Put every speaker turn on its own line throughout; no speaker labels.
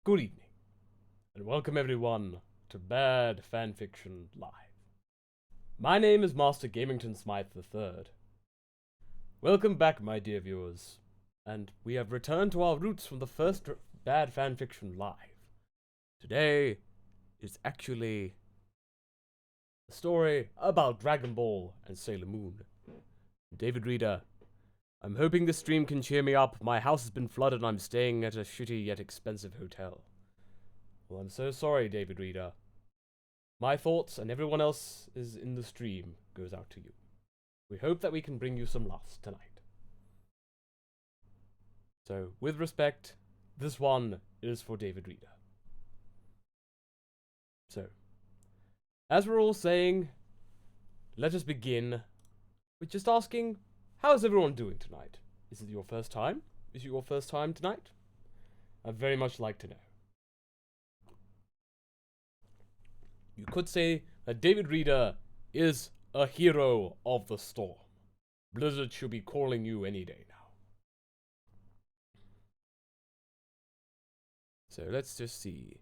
Good evening, and welcome everyone to Bad Fanfiction Live. My name is Master Gamington Smythe III. Welcome back, my dear viewers, and we have returned to our roots from the first Bad Fanfiction Live. Today is actually a story about Dragon Ball and Sailor Moon. David Reader, I'm hoping this stream can cheer me up. My house has been flooded and I'm staying at a shitty yet expensive hotel. Well, I'm so sorry, David Reader. My thoughts and everyone else is in the stream goes out to you. We hope that we can bring you some laughs tonight. So, with respect, this one is for David Reader. So, as we're all saying, let us begin with just asking, how's everyone doing tonight? Is it your first time? Is it your first time tonight? I'd very much like to know. You could say that David Reader is a hero of the storm. Blizzard should be calling you any day now. So let's just see.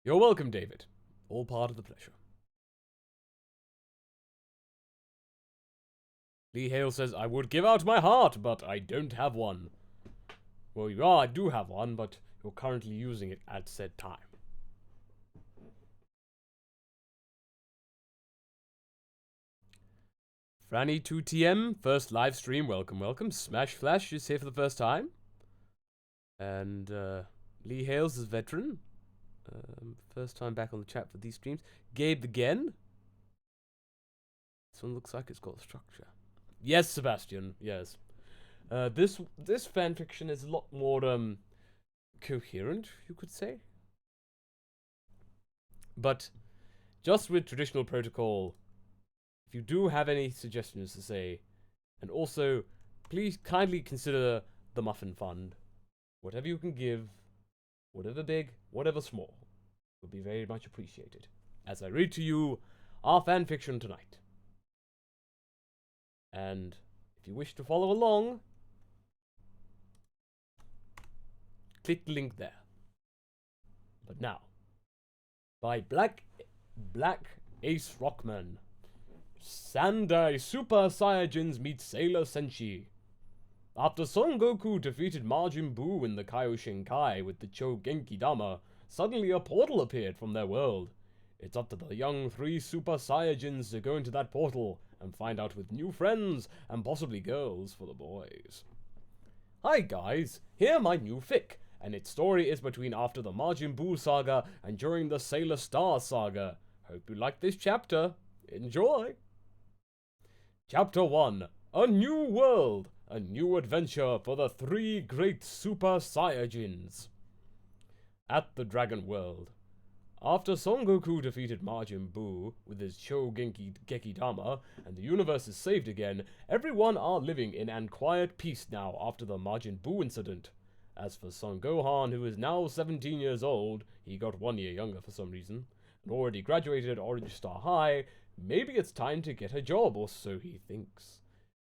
You're welcome, David. All part of the pleasure. Lee Hale says, I would give out my heart, but I don't have one. Well, I do have one, but you're currently using it at said time. Franny2TM, first live stream, welcome, welcome. Smash Flash is here for the first time. And Lee Hales is veteran. First time back on the chat for these streams. Gabe the Gen. This one looks like it's got structure. Yes, Sebastian, yes. This fanfiction is a lot more coherent, you could say. But just with traditional protocol, if you do have any suggestions to say, and also, please kindly consider the Muffin Fund. Whatever you can give, whatever big, whatever small, would be very much appreciated. As I read to you our fanfiction tonight. And if you wish to follow along, click the link there. But now, by Black Ace Rockman. Sandai Super Saiyajins meet Sailor Senshi. After Son Goku defeated Majin Buu in the Kaioshin Kai with the Chou Genki Dama, suddenly a portal appeared from their world. It's up to the young 3 Super Saiyajins to go into that portal and find out with new friends and possibly girls for the boys. Hi guys, here my new fic, and its story is between after the Majin Buu saga and during the Sailor Star saga. Hope you like this chapter. Enjoy! Chapter 1, A New World, a new adventure for the 3 great Super Saiyajins. At the Dragon World. After Son Goku defeated Majin Buu with his Chou Genki Dama, and the universe is saved again, everyone are living in an quiet peace now after the Majin Buu incident. As for Son Gohan, who is now 17 years old, he got 1 year younger for some reason, and already graduated Orange Star High, maybe it's time to get a job, or so he thinks.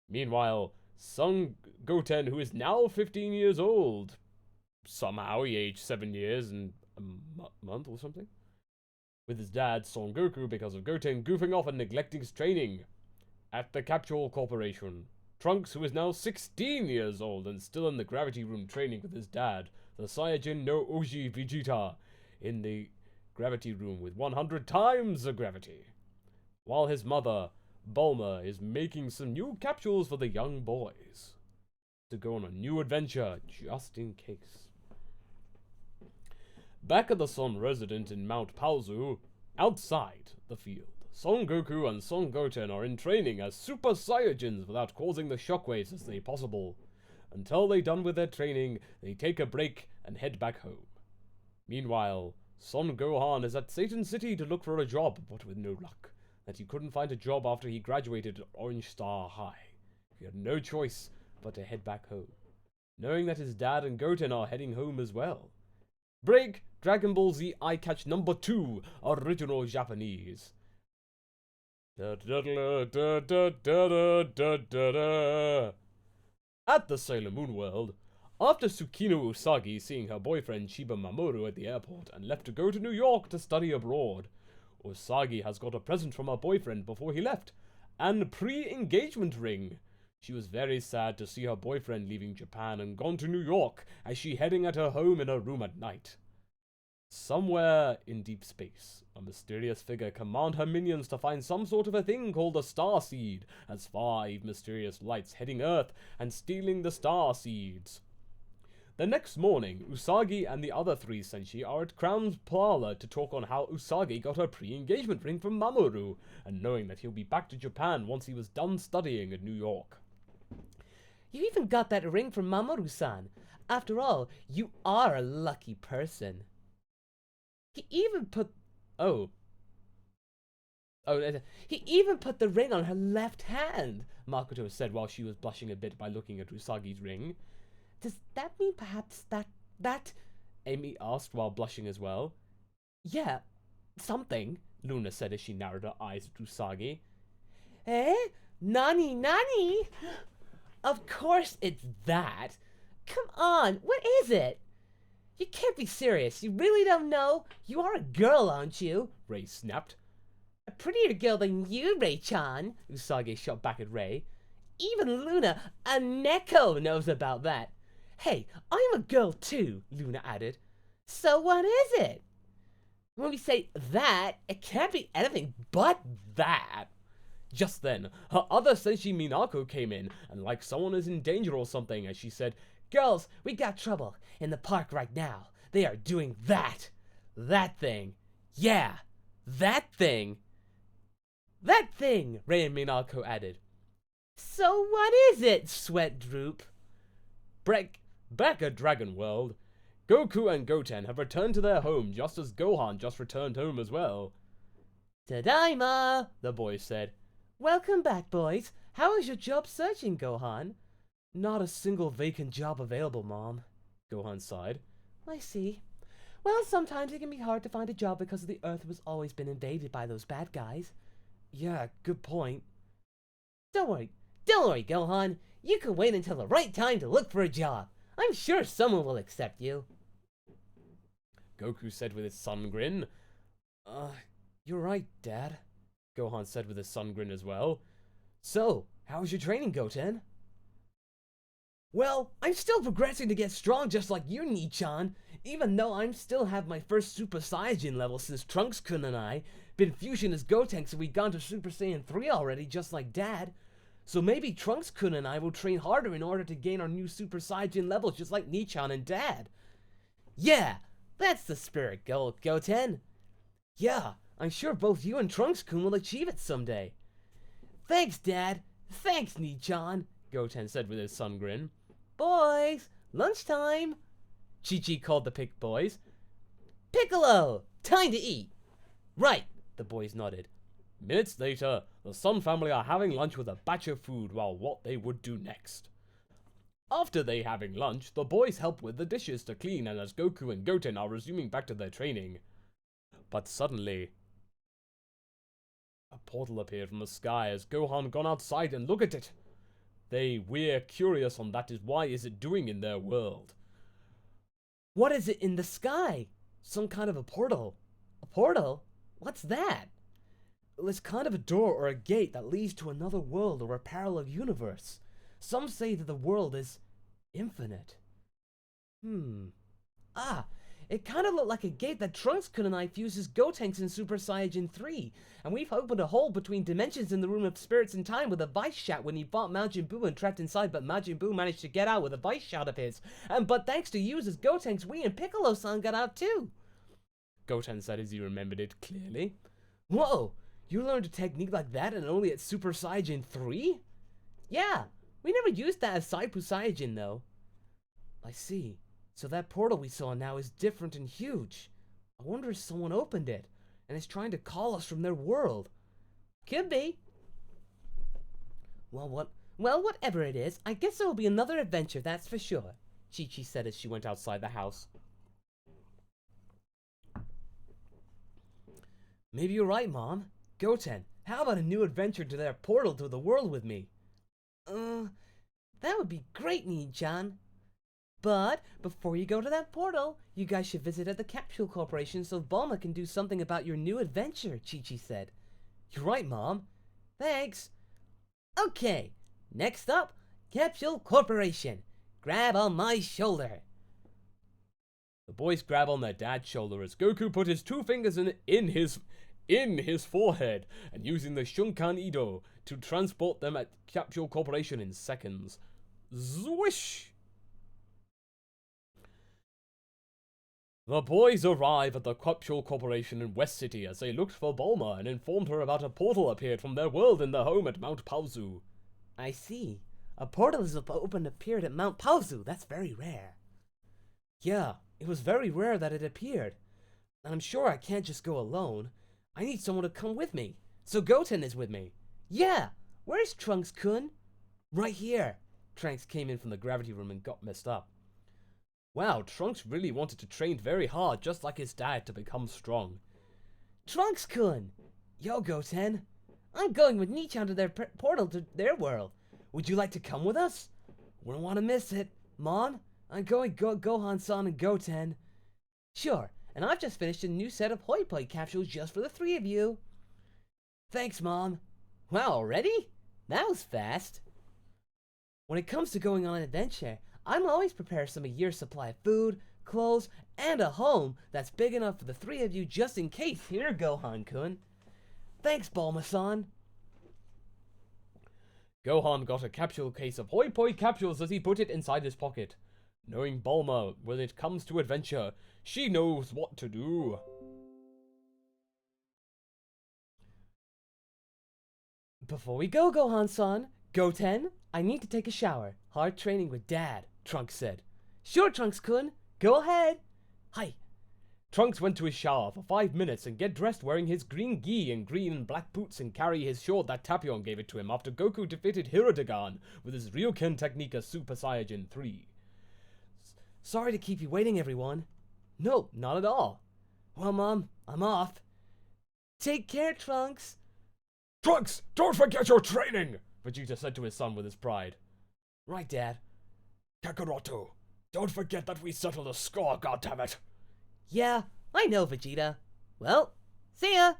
Meanwhile, Son Goten, who is now 15 years old, somehow he aged 7 years and a month or something, with his dad, Son Goku, because of Goten goofing off and neglecting his training. At the Capsule Corporation, Trunks, who is now 16 years old and still in the gravity room training with his dad, the Saiyajin no Oji Vegeta, in the gravity room with 100 times the gravity. While his mother, Bulma, is making some new capsules for the young boys to go on a new adventure, just in case. Back at the Son resident in Mount Paozu, outside the field, Son Goku and Son Goten are in training as Super Saiyajins without causing the shockwaves as they possible. Until they're done with their training, they take a break and head back home. Meanwhile, Son Gohan is at Satan City to look for a job, but with no luck. That he couldn't find a job after he graduated Orange Star High. He had no choice but to head back home, knowing that his dad and Goten are heading home as well. Break Dragon Ball Z Eye Catch number 2, original Japanese. At the Sailor Moon world, After Tsukino Usagi seeing her boyfriend Shiba Mamoru at the airport and left to go to New York to study abroad, Usagi has got a present from her boyfriend before he left, and a pre-engagement ring. She was very sad to see her boyfriend leaving Japan and gone to New York as she heading at her home in her room at night. Somewhere in deep space, a mysterious figure command her minions to find some sort of a thing called a star seed, as 5 mysterious lights heading Earth and stealing the star seeds. The next morning, Usagi and the other 3 senshi are at Crown's parlor to talk on how Usagi got her pre-engagement ring from Mamoru, and knowing that he'll be back to Japan once he was done studying in New York.
You even got that ring from Mamoru-san. After all, you are a lucky person. He even put... he even put the ring on her left hand, Makoto said while she was blushing a bit by looking at Usagi's ring. Does that mean perhaps that... Amy asked while blushing as well. Yeah, something, Luna said as she narrowed her eyes at Usagi. Eh? Nani? Of course it's that. Come on, what is it? You can't be serious. You really don't know? You are a girl, aren't you?
Rei snapped.
A prettier girl than you, Rei-chan, Usagi shot back at Rei. Even Luna, a Neko, knows about that. Hey, I'm a girl too, Luna added. So what is it? When we say that, it can't be anything but that.
Just then, her other senshi Minako came in, and like someone is in danger or something, as she said,
Girls, we got trouble in the park right now. They are doing that. That thing. Yeah, that thing. That thing, Rei and Minako added. So what is it, Sweat Droop?
Back at Dragon World, Goku and Goten have returned to their home just as Gohan just returned home as well.
Tadaima, the boys said. Welcome back, boys. How is your job searching, Gohan?
Not a single vacant job available, Mom, Gohan sighed.
I see. Well, sometimes it can be hard to find a job because the Earth has always been invaded by those bad guys.
Yeah, good point.
Don't worry, Gohan. You can wait until the right time to look for a job. I'm sure someone will accept you.
Goku said with his sun grin. You're right, Dad, Gohan said with his sun grin as well. So, how's your training, Goten?
Well, I'm still progressing to get strong just like you, Nichan, even though I still have my first Super Saiyajin level since Trunks-kun and I been fusion as Gotenks and we've gone to Super Saiyan 3 already, just like Dad. So maybe Trunks-kun and I will train harder in order to gain our new Super Saiyajin levels just like Nichan and Dad. Yeah, that's the spirit, Goten. Yeah, I'm sure both you and Trunks-kun will achieve it someday. Thanks, Dad. Thanks, Nichan, Goten said with his sun grin. Boys, lunchtime, Chi-Chi called the boys. Piccolo, time to eat. Right, the boys nodded.
Minutes later, the Sun family are having lunch with a batch of food while what they would do next. After they having lunch, the boys help with the dishes to clean and as Goku and Goten are resuming back to their training. But suddenly, a portal appeared from the sky as Gohan gone outside and look at it. We're curious on that is why is it doing in their world.
What is it in the sky? Some kind of a portal. A portal? What's that? Well, it's kind of a door or a gate that leads to another world or a parallel universe. Some say that the world is infinite. It kind of looked like a gate that Trunks-kun and I fused as Gotenks in Super Saiyajin 3, and we've opened a hole between dimensions in the Room of Spirits and Time with a vice shot when he fought Majin Buu and trapped inside, but Majin Buu managed to get out with a vice shot of his. But thanks to you as Gotenks, we and Piccolo-san got out too.
Goten said as he remembered it clearly.
Whoa, you learned a technique like that and only at Super Saiyajin 3? Yeah, we never used that as Saipu Saiyajin though. I see. So that portal we saw now is different and huge. I wonder if someone opened it and is trying to call us from their world. Could be. Well, whatever it is, I guess there will be another adventure, that's for sure, Chi-Chi said as she went outside the house. Maybe you're right, Mom. Goten, how about a new adventure to their portal to the world with me? That would be great, Nin-chan. But before you go to that portal, you guys should visit at the Capsule Corporation so Bulma can do something about your new adventure, Chi-Chi said. You're right, Mom. Thanks. Okay, next up, Capsule Corporation. Grab on my shoulder.
The boys grab on their dad's shoulder as Goku put his 2 fingers in his forehead and using the Shunkan Ido to transport them at Capsule Corporation in seconds. Zwish! The boys arrive at the Capsule Corporation in West City as they looked for Bulma and informed her about a portal appeared from their world in their home at Mount Paozu.
I see. A portal has appeared at Mount Paozu. That's very rare. Yeah, it was very rare that it appeared. And I'm sure I can't just go alone. I need someone to come with me. So Goten is with me. Yeah, where's Trunks-kun? Right here. Trunks came in from the gravity room and got messed up.
Wow, Trunks really wanted to train very hard, just like his dad, to become strong.
Trunks-kun! Yo, Goten. I'm going with Nichan to their portal to their world. Would you like to come with us? Wouldn't want to miss it. Mom, I'm going Gohan-san and Goten. Sure, and I've just finished a new set of Hoi Poi capsules just for the 3 of you. Thanks, Mom. Wow, already? That was fast. When it comes to going on an adventure, I'm always prepared some a year's supply of food, clothes, and a home that's big enough for the 3 of you just in case. Here, Gohan-kun. Thanks, Bulma-san.
Gohan got a capsule case of Hoi Poi capsules as he put it inside his pocket. Knowing Bulma, when it comes to adventure, she knows what to do.
Before we go, Gohan-san, Goten, I need to take a shower. Hard training with Dad, Trunks said. Sure, Trunks-kun. Go ahead. Hi.
Trunks went to his shower for 5 minutes and get dressed wearing his green gi and green and black boots and carry his sword that Tapion gave it to him after Goku defeated Hirudegan with his Ryuken technique as Super Saiyajin 3.
Sorry to keep you waiting, everyone. No, not at all. Well, Mom, I'm off. Take care, Trunks.
Trunks, don't forget your training! Vegeta said to his son with his pride.
Right, Dad.
Kakaroto, don't forget that we settled the score, goddammit!
Yeah, I know, Vegeta. Well, see ya!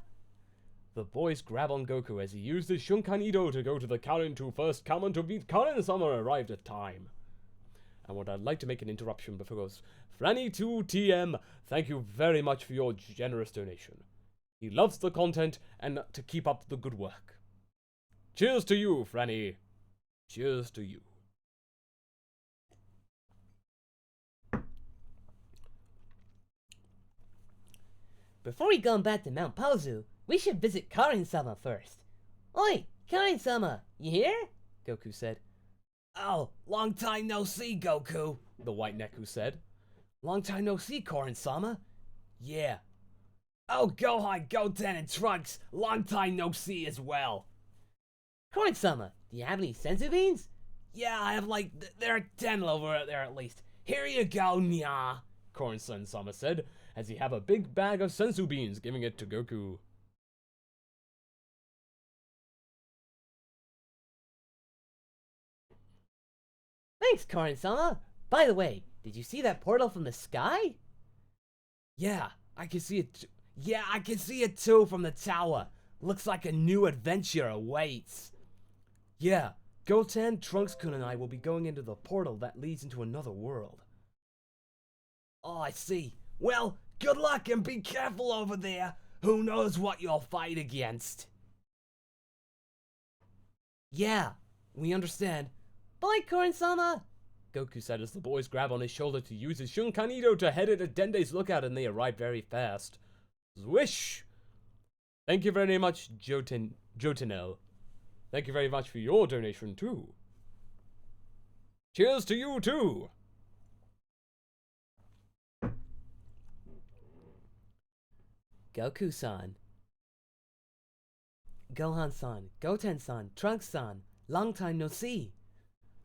The boys grab on Goku as he used his Shunkan Ido to go to the Karin 2 first Kamen to beat Karin-sama arrived at time. And what I'd like to make an interruption before goes, Franny2TM, thank you very much for your generous donation. He loves the content and to keep up the good work. Cheers to you, Franny. Cheers to you.
Before we go back to Mount Paozu, we should visit Karin-sama first. Oi, Karin-sama, you here? Goku said. Oh, long time no see, Goku, the White Neku said. Long time no see, Karin-sama. Yeah. Oh, Gohan, Goten, and Trunks, long time no see as well. Karin-sama, do you have any senzu beans? Yeah, I have there are 10 over there at least. Here you go, nya.
Karin-sama said, as he had a big bag of senzu beans, giving it to Goku.
Thanks, Karin-sama. By the way, did you see that portal from the sky? Yeah, I can see it. Yeah, I can see it too from the tower. Looks like a new adventure awaits. Yeah, Goten, Trunks-kun, and I will be going into the portal that leads into another world. Oh, I see. Well, good luck and be careful over there. Who knows what you'll fight against? Yeah, we understand. Bye, Karin-sama!
Goku said as the boys grab on his shoulder to use his Shunkan Ido to head at Dende's lookout, and they arrive very fast. Swish! Thank you very much, Jotinel. Thank you very much for your donation, too. Cheers to you, too!
Goku-san. Gohan-san, Goten-san, Trunks-san, long time no see.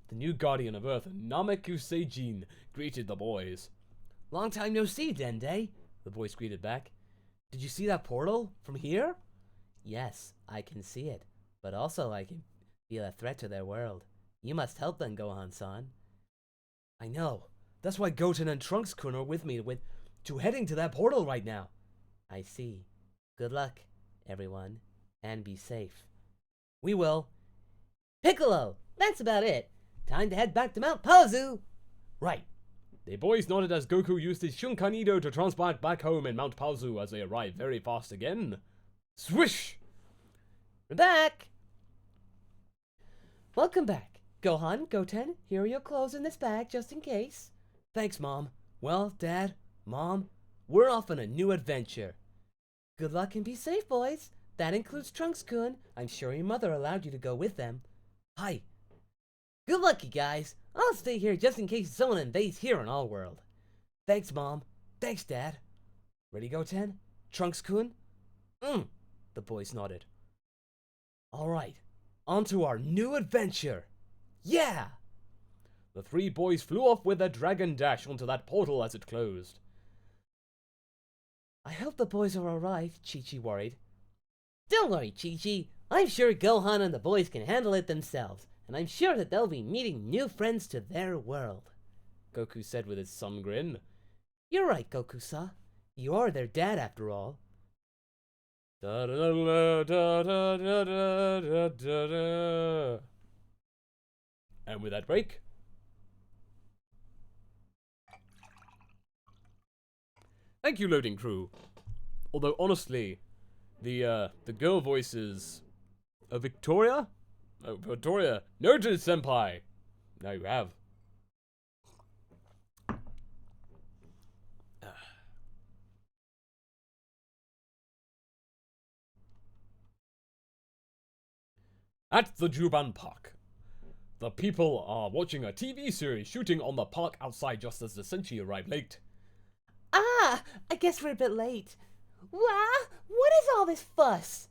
The new guardian of Earth, Nameku Seijin, greeted the boys.
Long time no see, Dende, the boys greeted back. Did you see that portal from here? Yes, I can see it, but also I can feel a threat to their world. You must help them, Gohan-san. I know. That's why Goten and Trunks-kun are with me to heading to that portal right now. I see. Good luck, everyone, and be safe. We will. Piccolo, that's about it. Time to head back to Mount Pazu.
Right. The boys nodded as Goku used his Shunkanido to transport back home in Mount Pazu as they arrived very fast again. Swish!
We're back. Welcome back. Gohan, Goten, here are your clothes in this bag just in case. Thanks, Mom. Well, Dad, Mom, we're off on a new adventure. Good luck and be safe, boys. That includes Trunks-kun. I'm sure your mother allowed you to go with them. Hi. Good luck, you guys. I'll stay here just in case someone invades here in our world. Thanks, Mom. Thanks, Dad. Ready, Goten? Trunks-kun? The boys nodded. All right. On to our new adventure. Yeah!
The three boys flew off with a dragon dash onto that portal as it closed.
I hope the boys are alright, Chi-Chi worried. Don't worry, Chi-Chi. I'm sure Gohan and the boys can handle it themselves, and I'm sure that they'll be meeting new friends to their world,
Goku said with his sun grin.
You're right, Goku-sa. You are their dad after all.
And with that break, thank you, loading crew. Although honestly, the girl voices Victoria? Oh, Victoria. Noted, senpai. Now you have. At the Juban Park, the people are watching a TV series shooting on the park outside just as the senshi arrived late.
Ah, I guess we're a bit late. What is all this fuss?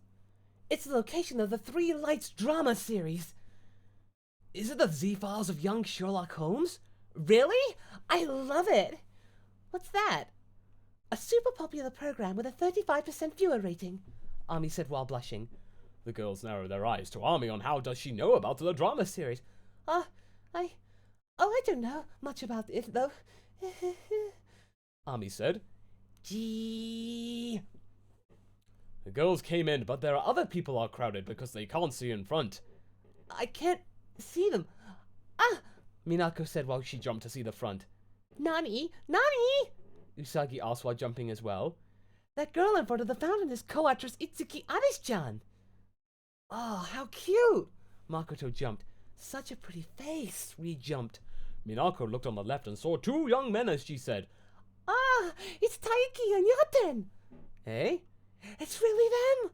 It's the location of the Three Lights drama series. Is it the Z-Files of young Sherlock Holmes? Really? I love it. What's that? A super popular program with a 35% viewer rating, Ami said while blushing.
The girls narrowed their eyes to Ami on how does she know about the drama series.
I don't know much about it though.
Ami said.
Gee.
The girls came in, but there are other people are crowded because they can't see in front.
I can't see them. Minako said while she jumped to see the front. Nani? Usagi asked while jumping as well. That girl in front of the fountain is co-actress Itsuki Arish-chan. Oh, how cute! Makoto jumped. Such a pretty face, Rie jumped.
Minako looked on the left and saw two young men as she said,
It's Taiki and Yaten! Hey? It's really them!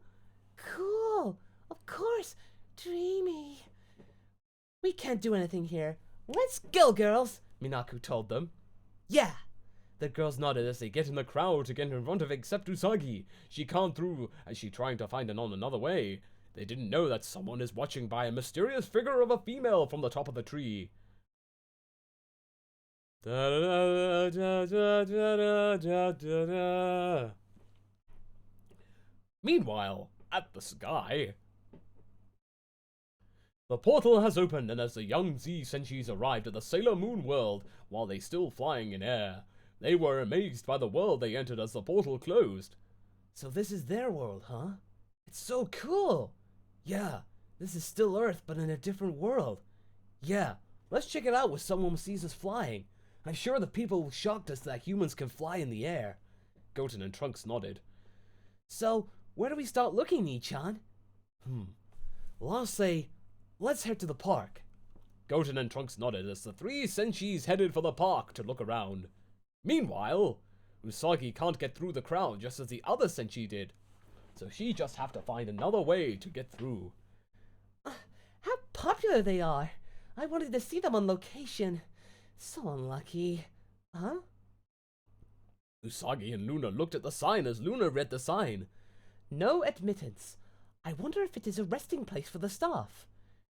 Cool! Of course! Dreamy! We can't do anything here. Let's go, girls! Minaku told them. Yeah!
The girls nodded as they get in the crowd to get in front of except Usagi. She can't through as she trying to find another way. They didn't know that someone is watching by a mysterious figure of a female from the top of the tree. Meanwhile, at the sky, the portal has opened, and as the young Z senshis arrived at the Sailor Moon world while they still flying in air, they were amazed by the world they entered as the portal closed.
So this is their world, huh? It's so cool! Yeah, this is still Earth, but in a different world. Yeah, let's check it out when someone sees us flying. I'm sure the people shocked us that humans can fly in the air.
Goten and Trunks nodded.
So, where do we start looking, Nichan? Well, I'll say, let's head to the park.
Goten and Trunks nodded as the three senshis headed for the park to look around. Meanwhile, Usagi can't get through the crowd just as the other senshi did, so she just have to find another way to get through.
How popular they are! I wanted to see them on location. So unlucky. Huh?
Usagi and Luna looked at the sign as Luna read the sign.
No admittance. I wonder if it is a resting place for the staff.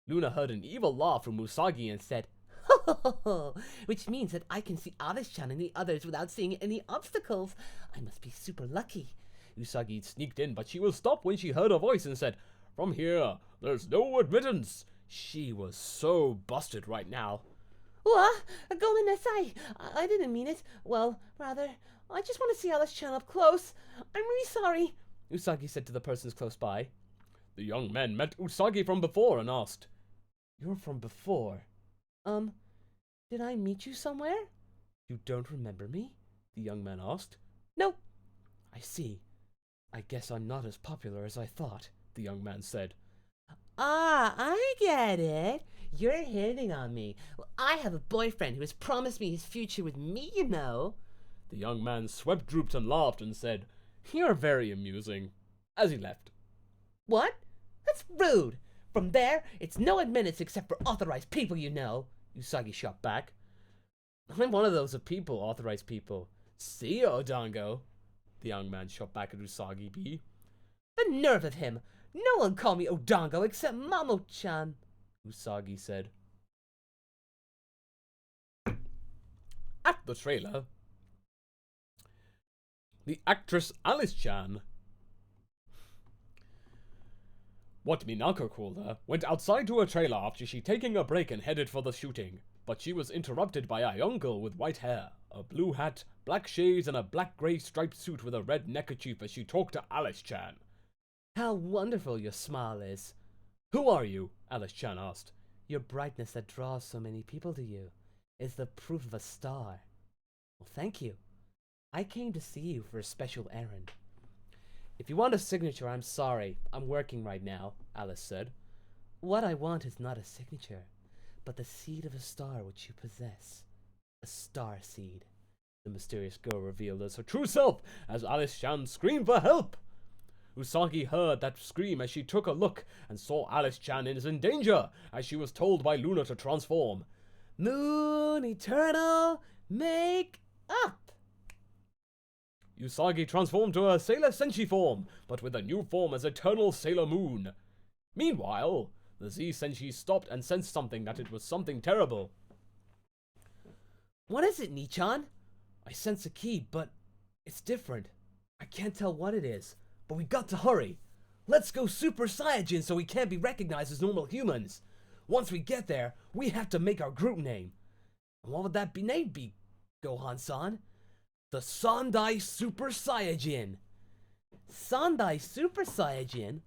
Luna heard an evil laugh from Usagi and said,
Ho ho ho ho! Which means that I can see Arish-chan and the others without seeing any obstacles. I must be super lucky.
Usagi sneaked in, but she was stopped when she heard a voice and said, From here, there's no admittance. She was so busted right now.
What? I didn't mean it. Well, rather, I just want to see Alice-chan up close. I'm really sorry, Usagi said to the persons close by.
The young man met Usagi from before and asked,
You're from before. Did I meet you somewhere?
You don't remember me? The young man asked.
No.
I see. I guess I'm not as popular as I thought, the young man said.
Ah, I get it. You're hitting on me. Well, I have a boyfriend who has promised me his future with me, you know.
The young man swept, drooped, and laughed and said, You're very amusing, as he left.
What? That's rude. From there, it's no admittance except for authorized people, you know, Usagi shot back.
I'm one of those people, authorized people. See ya, Odango, the young man shot back at Usagi B.
The nerve of him! No one called me Odango except Mamo-chan,
Usagi said. At the trailer, the actress Alice-chan, what Minako called her, went outside to her trailer after she taking a break and headed for the shooting. But she was interrupted by a young girl with white hair, a blue hat, black shades, and a black-gray striped suit with a red neckerchief as she talked to Alice-chan.
How wonderful your smile is.
Who are you? Alice-chan asked.
Your brightness that draws so many people to you is the proof of a star. Well, thank you. I came to see you for a special errand.
If you want a signature, I'm sorry. I'm working right now, Alice said.
What I want is not a signature, but the seed of a star which you possess. A star seed.
The mysterious girl revealed as her true self as Alice-chan screamed for help. Usagi heard that scream as she took a look and saw Alice-chan is in danger as she was told by Luna to transform.
Moon Eternal, make up!
Usagi transformed to her Sailor Senshi form, but with a new form as Eternal Sailor Moon. Meanwhile, the Z Senshi stopped and sensed something that it was something terrible.
What is it, Nichan? I sense a key, but it's different. I can't tell what it is, but we got to hurry. Let's go Super Saiyajin so we can't be recognized as normal humans. Once we get there, we have to make our group name. And what would that name be, Gohan-san? The Sandai Super Saiyajin. Sandai Super Saiyajin?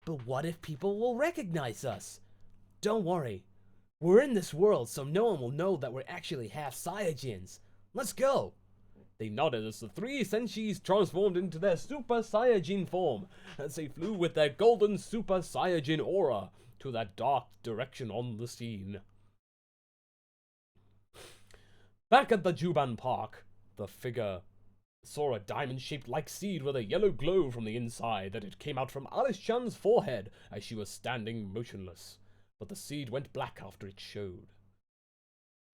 But what if people will recognize us? Don't worry. We're in this world, so no one will know that we're actually half Saiyajins. Let's go!
They nodded as the three Senshis transformed into their Super Saiyajin form, as they flew with their golden Super Saiyajin aura to that dark direction on the scene. Back at the Juban Park, the figure saw a diamond-shaped like seed with a yellow glow from the inside that it came out from Alice-chan's forehead as she was standing motionless. But the seed went black after it showed.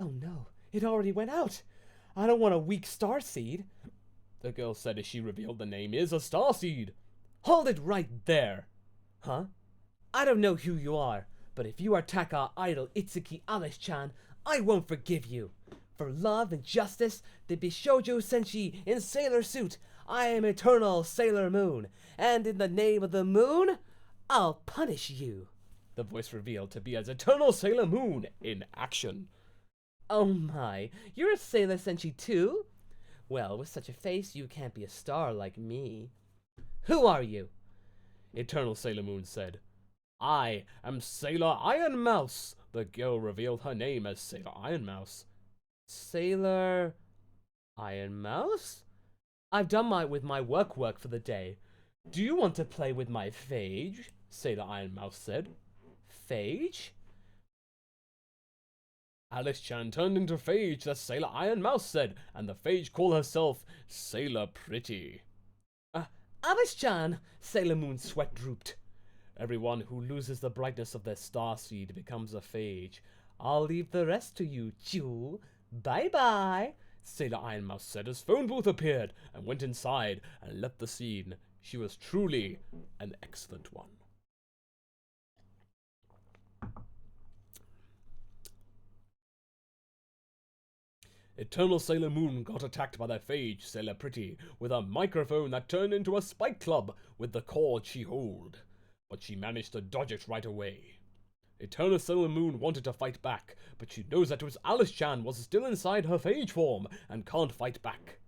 Oh no, it already went out! I don't want a weak star seed,
the girl said as she revealed the name is a star seed.
Hold it right there! Huh? I don't know who you are, but if you attack our idol Itsuki Alice-chan, I won't forgive you. For love and justice, the Bishoujo Senshi in sailor suit, I am Eternal Sailor Moon, and in the name of the moon, I'll punish you.
The voice revealed to be as Eternal Sailor Moon in action.
Oh my, you're a Sailor Senshi too? Well, with such a face, you can't be a star like me. Who are you?
Eternal Sailor Moon said. I am Sailor Iron Mouse. The girl revealed her name as Sailor Iron Mouse.
Sailor Iron Mouse? I've done with my work for the day. Do you want to play with my phage? Sailor Iron Mouse said. Phage?
Alice-chan turned into phage, as Sailor Iron Mouse said, and the phage called herself Sailor Pretty.
Alice-chan! Sailor Moon's sweat drooped.
Everyone who loses the brightness of their star seed becomes a phage.
I'll leave the rest to you, Chou. Bye-bye,
Sailor Iron Mouse said as phone booth appeared and went inside and left the scene. She was truly an excellent one. Eternal Sailor Moon got attacked by that phage, Sailor Pretty, with a microphone that turned into a spike club with the cord she held, but she managed to dodge it right away. Eternal Sailor Moon wanted to fight back, but she knows that Alice-chan was still inside her phage form and can't fight back.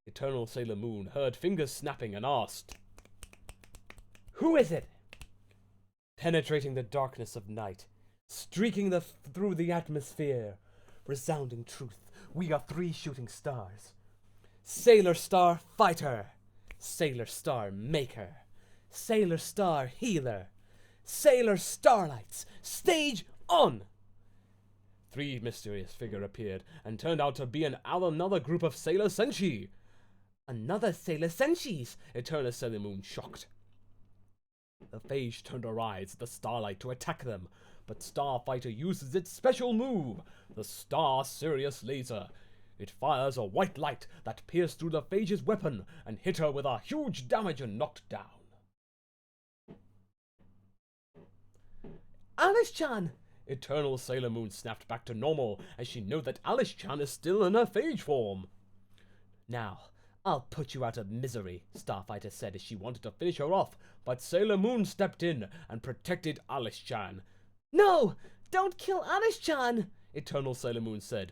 Eternal Sailor Moon heard fingers snapping and asked,
"Who is it?"
penetrating the darkness of night, streaking through the atmosphere. Resounding truth, we are 3 shooting stars. Sailor Star Fighter, Sailor Star Maker, Sailor Star Healer, Sailor Starlights, stage on! 3 mysterious figures appeared and turned out to be another group of Sailor Senshi.
Another Sailor Senshis,
Eternal Sailor Moon shocked. The phage turned her eyes at the starlight to attack them, but Starfighter uses its special move, the Star Sirius Laser. It fires a white light that pierced through the phage's weapon and hit her with a huge damage and knocked down.
Alice-chan!
Eternal Sailor Moon snapped back to normal as she knew that Alice-chan is still in her phage form.
Now, I'll put you out of misery, Starfighter said as she wanted to
finish her off, but Sailor Moon stepped in and protected Alice-chan.
No! Don't kill Alice-chan!
Eternal Sailor Moon said.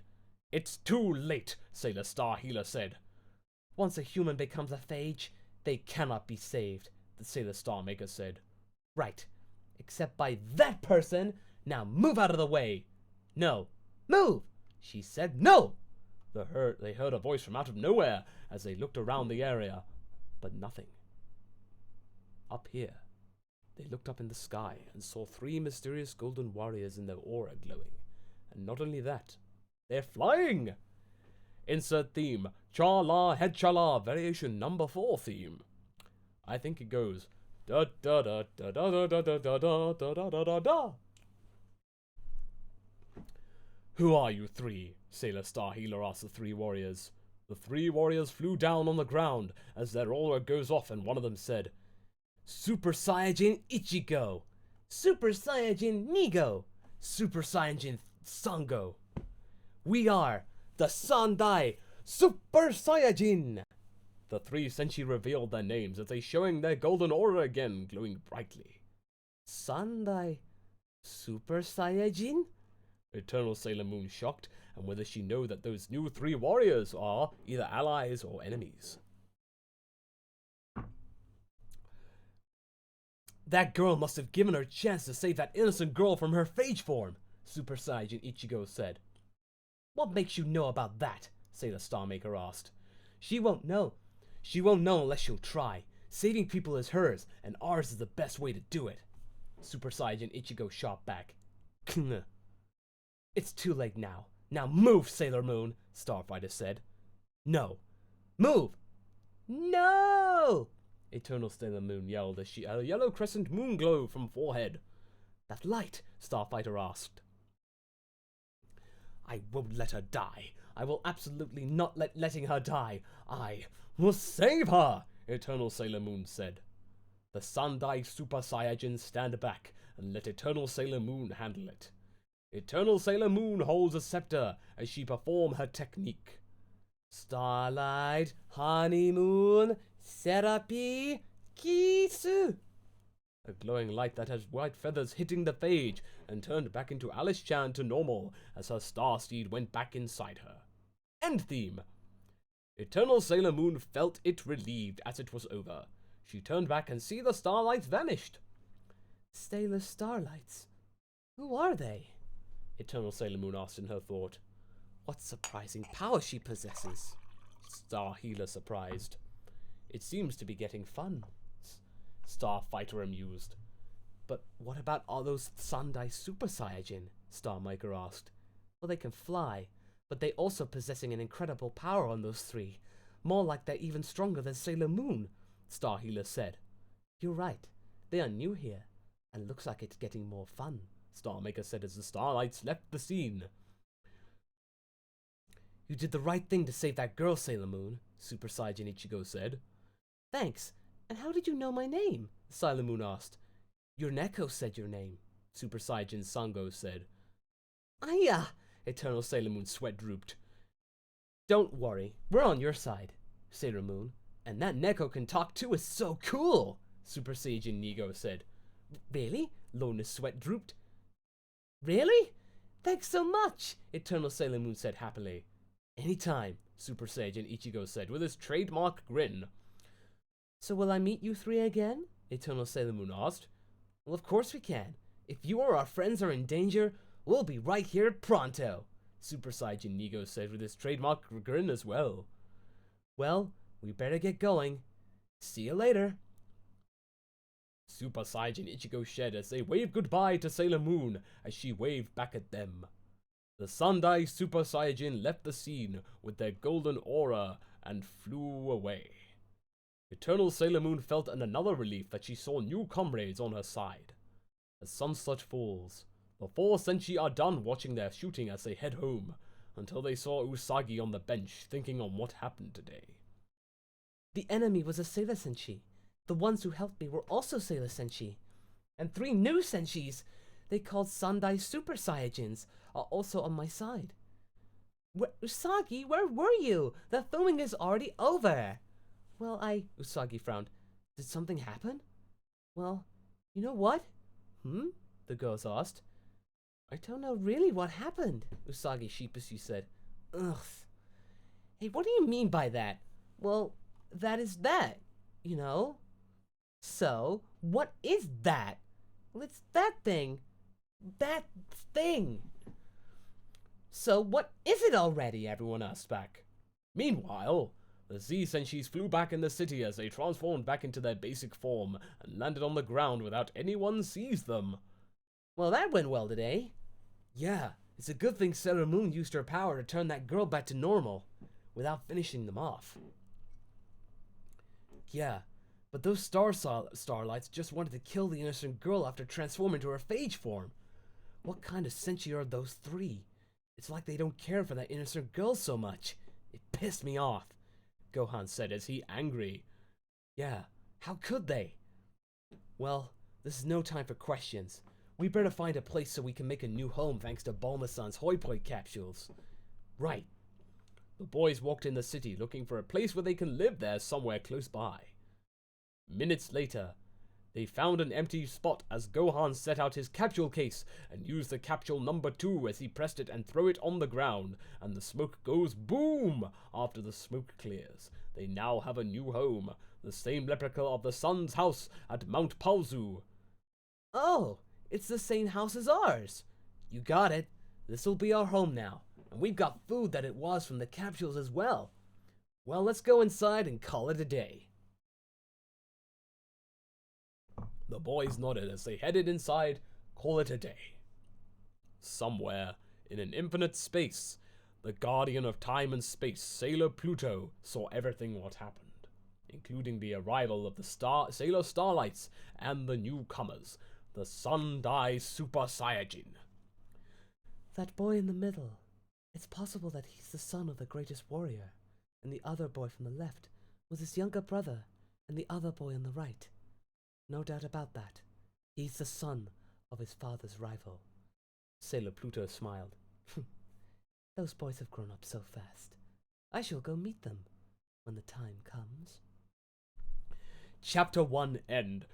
It's too late, Sailor Star Healer said.
Once a human becomes a phage, they cannot be saved, the Sailor Star Maker said. Right. Except by that person. Now move out of the way. No. Move! She said no!
They heard a voice from out of nowhere as they looked around the area, but nothing. Up here, they looked up in the sky and saw 3 mysterious golden warriors in their aura glowing. And not only that, they're flying! Insert theme, Cha-La Head Cha-La variation number 4 theme. I think it goes da da da da da da da da da da da da da da. Who are you 3? Sailor Star Healer asked the 3 warriors. The 3 warriors flew down on the ground as their aura goes off, and one of them said,
Super Saiyajin Ichigo, Super Saiyajin Nigo, Super Saiyajin Sango. We are the Sandai Super Saiyajin.
The 3 Senshi revealed their names as they showing their golden aura again, glowing brightly.
Sandai Super Saiyajin?
Eternal Sailor Moon shocked, and whether she know that those new 3 warriors are either allies or enemies.
That girl must have given her a chance to save that innocent girl from her phage form, Super Saiyajin Ichigo said. What makes you know about that? Sailor Star Maker asked. She won't know. She won't know unless she'll try. Saving people is hers, and ours is the best way to do it. Super Saiyajin Ichigo shot back. It's too late now. Now move, Sailor Moon, Starfighter said. No. Move! No!
Eternal Sailor Moon yelled as a yellow crescent moon glow from forehead.
That light, Starfighter asked. I won't let her die. I will absolutely not letting her die. I will save her,
Eternal Sailor Moon said. The Sandai Super Saiyajins stand back and let Eternal Sailor Moon handle it. Eternal Sailor Moon holds a scepter as she performs her technique.
Starlight, honeymoon, Serapi, Kisu.
A glowing light that has white feathers hitting the phage and turned back into Alice-chan to normal as her star steed went back inside her. End theme. Eternal Sailor Moon felt it relieved as it was over. She turned back and see the starlights vanished.
Sailor Starlights? Who are they?
Eternal Sailor Moon asked in her thought.
What surprising power she possesses.
Star Healer surprised. It seems to be getting fun. Starfighter amused.
But what about all those Sandai Super Saiyajin? Star Maker asked. Well, they can fly, but they also possessing an incredible power on those 3. More like they're even stronger than Sailor Moon, Star Healer said. You're right. They are new here, and looks like it's getting more fun,
Star Maker said as the starlights left the scene.
You did the right thing to save that girl, Sailor Moon, Super Saiyajin Ichigo said. Thanks. And how did you know my name? Sailor Moon asked. Your Neko said your name, Super Saiyajin Sango said. Aya! Eternal Sailor Moon's sweat drooped. Don't worry, we're on your side, Sailor Moon. And that Neko can talk too is so cool, Super Saiyajin Nigo said. Really? Lona's sweat drooped. Really? Thanks so much, Eternal Sailor Moon said happily. Anytime, Super Saiyan Ichigo said with his trademark grin. So will I meet you three again? Eternal Sailor Moon asked. Well, of course we can. If you or our friends are in danger, we'll be right here pronto, Super Saiyan Nigo said with his trademark grin as well. Well, we better get going. See you later.
Super Saiyan Ichigo shed as they waved goodbye to Sailor Moon as she waved back at them. The Sandai Super Saiyajin left the scene with their golden aura and flew away. Eternal Sailor Moon felt another relief that she saw new comrades on her side. As sunset falls, the four senshi are done watching their shooting as they head home, until they saw Usagi on the bench thinking on what happened today.
The enemy was a Sailor Senshi. The ones who helped me were also Sailor Senshi. And 3 new Senshis, they called Sandai Super Saiyajins, are also on my side. Usagi, where were you? The filming is already over. Well, Usagi frowned. Did something happen? Well, you know what? The girls asked. I don't know really what happened, Usagi sheepishly said. Ugh. Hey, what do you mean by that? Well, that is that, you know? So, what is that? Well, it's that thing. That thing. So, what is it already? Everyone asked back.
Meanwhile, the Z Senshis flew back in the city as they transformed back into their basic form and landed on the ground without anyone seized them.
Well, that went well today. Yeah, it's a good thing Sailor Moon used her power to turn that girl back to normal without finishing them off. Yeah, but those starlights just wanted to kill the innocent girl after transforming to her phage form. What kind of senshi are those 3? It's like they don't care for that innocent girl so much. It pissed me off, Gohan said as he angry. Yeah, how could they? Well, this is no time for questions. We better find a place so we can make a new home thanks to Bulma-san's Hoi Poi capsules. Right.
The boys walked in the city looking for a place where they can live there somewhere close by. Minutes later, they found an empty spot as Gohan set out his capsule case and used the capsule number 2 as he pressed it and threw it on the ground, and the smoke goes boom after the smoke clears. They now have a new home, the same replica of the sun's house at Mount Paozu.
Oh, it's the same house as ours. You got it. This will be our home now, and we've got food that it was from the capsules as well. Well, let's go inside and call it a day.
The boys nodded as they headed inside, call it a day. Somewhere, in an infinite space, the guardian of time and space, Sailor Pluto, saw everything what happened, including the arrival of the Sailor Starlights and the newcomers, the Sandai Super Saiyajin.
That boy in the middle, it's possible that he's the son of the greatest warrior, and the other boy from the left was his younger brother, and the other boy on the right. No doubt about that. He's the son of his father's rival. Sailor Pluto smiled. Those boys have grown up so fast. I shall go meet them when the time comes.
Chapter 1 end.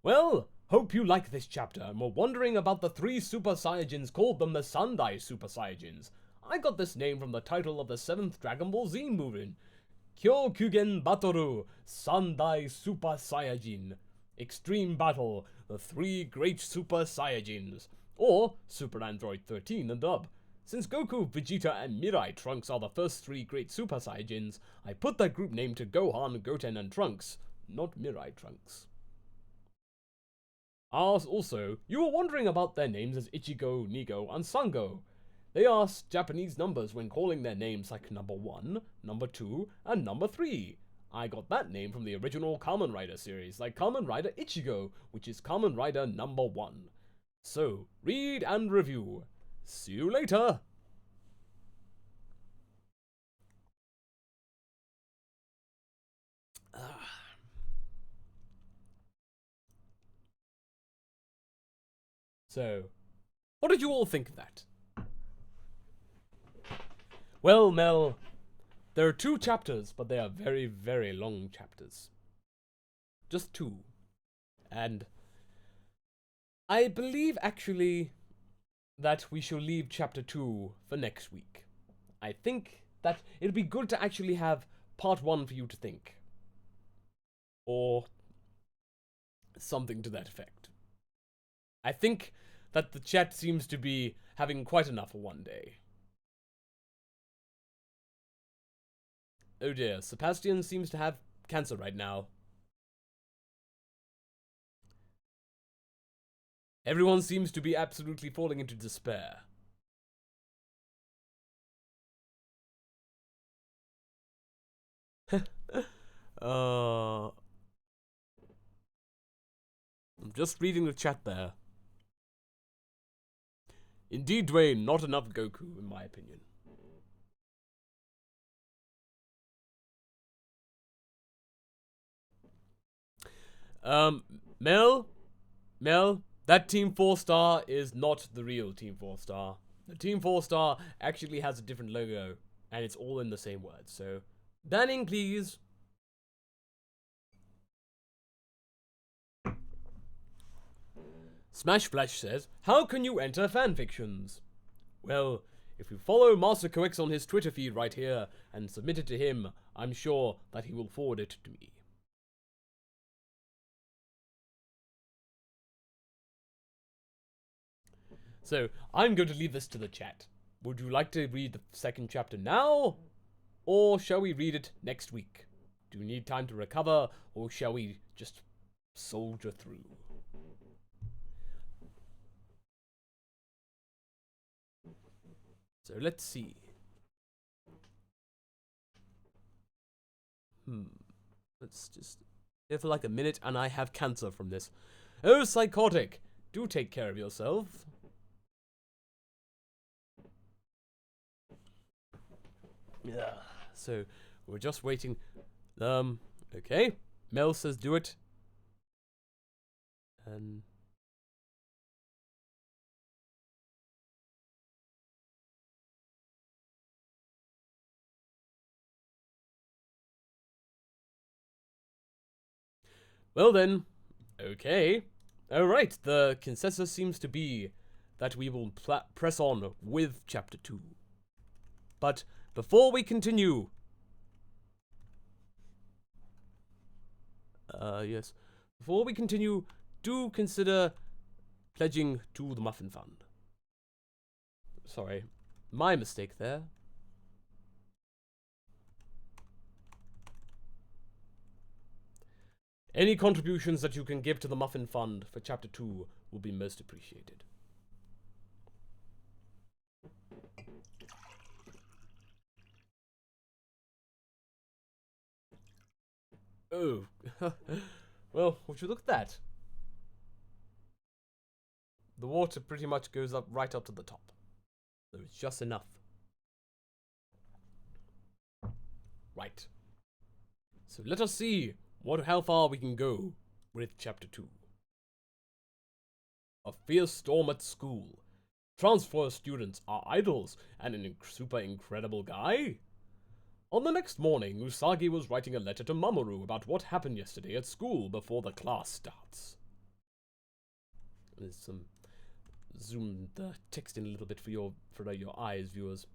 Well, hope you like this chapter and were wondering about the 3 Super Saiyajins, called them the Sandai Super Saiyajins. I got this name from the title of the 7th Dragon Ball Z movie, Kyokugen Batoru Sandai Super Saiyajin. Extreme Battle, the 3 Great Super Saiyajins, or Super Android 13 in dub. Since Goku, Vegeta, and Mirai Trunks are the first 3 Great Super Saiyajins, I put that group name to Gohan, Goten, and Trunks, not Mirai Trunks. Also, you were wondering about their names as Ichigo, Nigo, and Sango. They are Japanese numbers when calling their names like number 1, number 2, and number 3. I got that name from the original Kamen Rider series, like Kamen Rider Ichigo, which is Kamen Rider number 1. So, read and review. See you later! So, what did you all think of that? Well, Mel, there are 2 chapters, but they are very, very long chapters. Just 2. And I believe, actually, that we shall leave chapter 2 for next week. I think that it'd be good to actually have part 1 for you to think. Or something to that effect. I think that the chat seems to be having quite enough for one day. Oh dear, Sebastian seems to have cancer right now. Everyone seems to be absolutely falling into despair. I'm just reading the chat there. Indeed, Dwayne, not enough Goku, in my opinion. Mel, that Team 4-Star is not the real Team 4-Star. The Team 4-Star actually has a different logo, and it's all in the same word, so banning, please. Smash Flash says, how can you enter fanfictions? Well, if you follow MasakoX on his Twitter feed right here and submit it to him, I'm sure that he will forward it to me. So, I'm going to leave this to the chat. Would you like to read the second chapter now? Or shall we read it next week? Do you need time to recover, or shall we just soldier through? So let's see. Let's just here for like a minute, and I have cancer from this. Oh, psychotic! Do take care of yourself. Yeah. So we're just waiting. Okay. Mel says do it. And well then, okay. Alright, the consensus seems to be that we will press on with chapter 2. But before we continue... yes. Before we continue, do consider pledging to the Muffin Fund. Sorry, my mistake there. Any contributions that you can give to the Muffin Fund for Chapter 2 will be most appreciated. Oh, well, would you look at that? The water pretty much goes up right up to the top. So it's just enough. Right. So let us see how far we can go with Chapter 2. A fierce storm at school. Transfer students are idols and a super incredible guy. On the next morning, Usagi was writing a letter to Mamoru about what happened yesterday at school before the class starts. There's some zoom the text in a little bit for your eyes, viewers.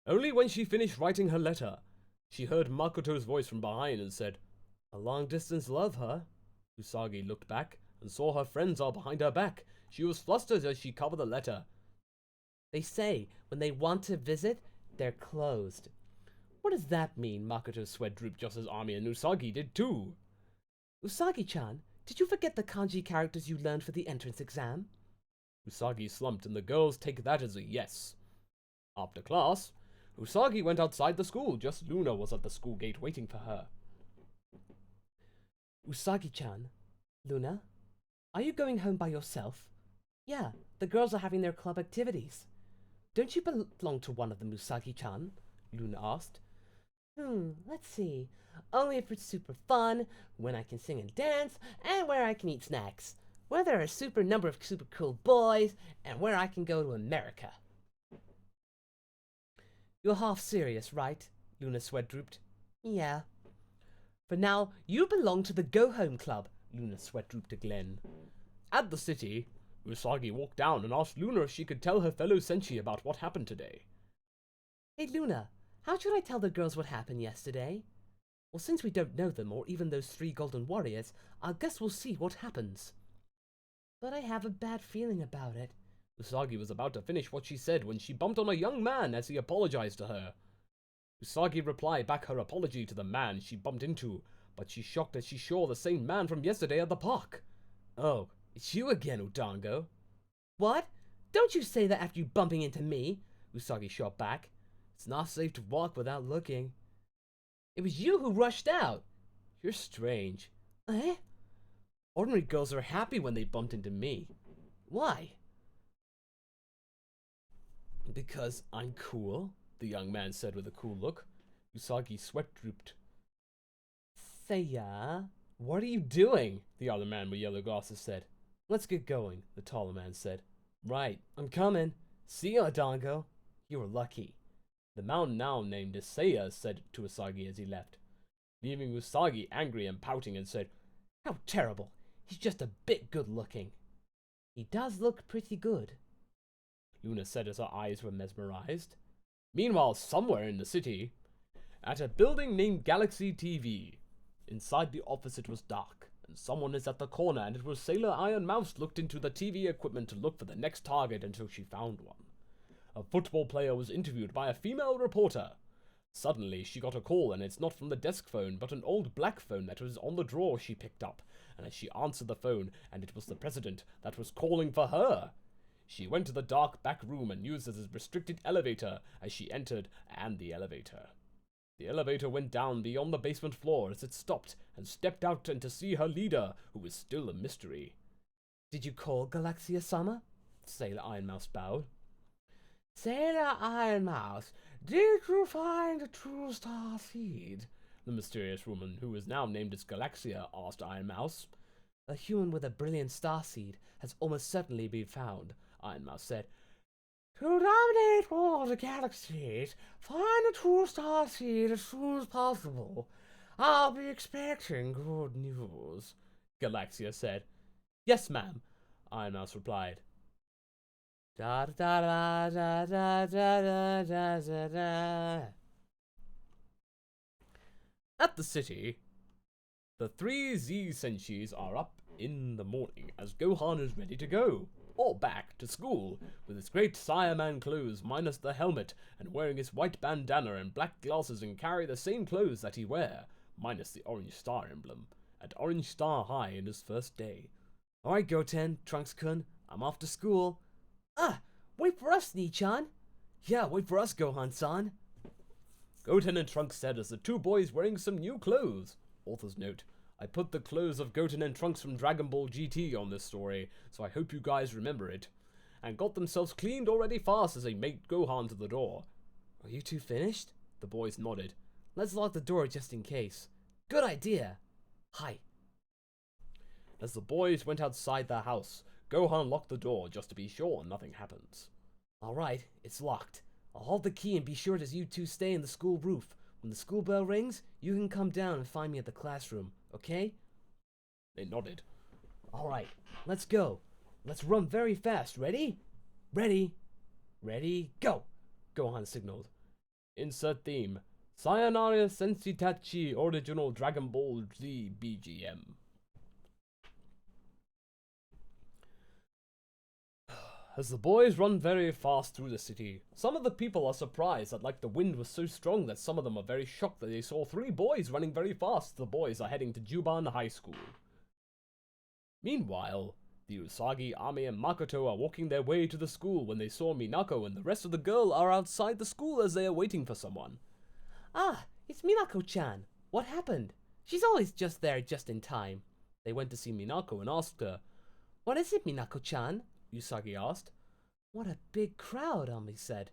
Only when she finished writing her letter, she heard Makoto's voice from behind and said, "A long-distance love, huh?" Usagi looked back and saw her friends all behind her back. She was flustered as she covered the letter.
They say when they want to visit, they're closed.
What does that mean? Makoto's sweat drooped just as Ami and Usagi did too.
Usagi-chan, did you forget the kanji characters you learned for the entrance exam?
Usagi slumped and the girls take that as a yes. After class, Usagi went outside the school. Just Luna was at the school gate waiting for her.
Usagi-chan, Luna, are you going home by yourself? Yeah, the girls are having their club activities. Don't you belong to one of them, Usagi-chan? Luna asked. Let's see. Only if it's super fun, when I can sing and dance, and where I can eat snacks. Where there are a super number of super cool boys, and where I can go to America. You're half serious, right? Luna's sweat drooped. Yeah. For now, you belong to the Go Home Club, Luna's sweat drooped to Glenn.
At the city, Usagi walked down and asked Luna if she could tell her fellow senshi about what happened today.
Hey Luna, how should I tell the girls what happened yesterday? Well, since we don't know them or even those 3 golden warriors, I guess we'll see what happens. But I have a bad feeling about it.
Usagi was about to finish what she said when she bumped on a young man as he apologized to her. Usagi replied back her apology to the man she bumped into, but she's shocked as she saw the same man from yesterday at the park.
Oh, it's you again, Udango. What? Don't you say that after you bumping into me, Usagi shot back. It's not safe to walk without looking. It was you who rushed out.
You're strange.
Eh?
Ordinary girls are happy when they bumped into me.
Why?
Because I'm cool, the young man said with a cool look. Usagi's sweat drooped.
Seiya?
What are you doing? The other man with yellow glasses said.
Let's get going, the taller man said.
Right, I'm coming. See ya, Dango. You were lucky. The man now named Seiya said to Usagi as he left, leaving Usagi angry and pouting and said,
How terrible. He's just a bit good looking. He does look pretty good,
Luna said as her eyes were mesmerized. Meanwhile, somewhere in the city, at a building named Galaxy TV, inside the office it was dark, and someone is at the corner, and it was Sailor Iron Mouse looked into the TV equipment to look for the next target until she found one. A football player was interviewed by a female reporter. Suddenly, she got a call, and it's not from the desk phone, but an old black phone that was on the drawer she picked up, and as she answered the phone, and it was the president that was calling for her. She went to the dark back room and used it as a restricted elevator as she entered, and the elevator. The elevator went down beyond the basement floor as it stopped and stepped out and to see her leader, who was still a mystery.
Did you call Galaxia-sama?
Sailor Iron Mouse bowed.
Sailor Iron Mouse, did you find a true star seed?
The mysterious woman, who was now named as Galaxia, asked Iron Mouse.
A human with a brilliant star seed has almost certainly been found, Iron Mouse said. To dominate all the galaxies, find a true star seed as soon as possible. I'll be expecting good news,
Galaxia said. Yes, ma'am, Iron Mouse replied.
Da da da da da da da da da.
At the city, the 3 Z senshis are up in the morning as Gohan is ready to go, or back to school, with his great Saiyaman clothes minus the helmet, and wearing his white bandana and black glasses, and carry the same clothes that he wear, minus the orange star emblem, at Orange Star High in his first day.
Alright, Goten, Trunks-kun, I'm off to school. Ah, wait for us, Nii-chan. Yeah, wait for us, Gohan-san.
Goten and Trunks said as the 2 boys wearing some new clothes. Author's note. I put the clothes of Goten and Trunks from Dragon Ball GT on this story, so I hope you guys remember it. And got themselves cleaned already fast as they made Gohan to the door.
Are you 2 finished?
The boys nodded.
Let's lock the door just in case. Good idea. Hi.
As the boys went outside their house, Gohan locked the door just to be sure nothing happens.
Alright, it's locked. I'll hold the key and be sure that you 2 stay in the school roof. When the school bell rings, you can come down and find me at the classroom, okay?
They nodded.
Alright, let's go. Let's run very fast. Ready? Ready. Ready, go!
Gohan signaled. Insert theme. Sayonara Senshi Tachi Original Dragon Ball Z BGM. As the boys run very fast through the city, some of the people are surprised that the wind was so strong that some of them are very shocked that they saw 3 boys running very fast. The boys are heading to Juban High School. Meanwhile, the Usagi, Ami, and Makoto are walking their way to the school when they saw Minako and the rest of the girl are outside the school as they are waiting for someone.
Ah, it's Minako-chan. What happened? She's always just there just in time.
They went to see Minako and asked her.
What is it, Minako-chan?
Usagi asked.
What a big crowd, Ami said.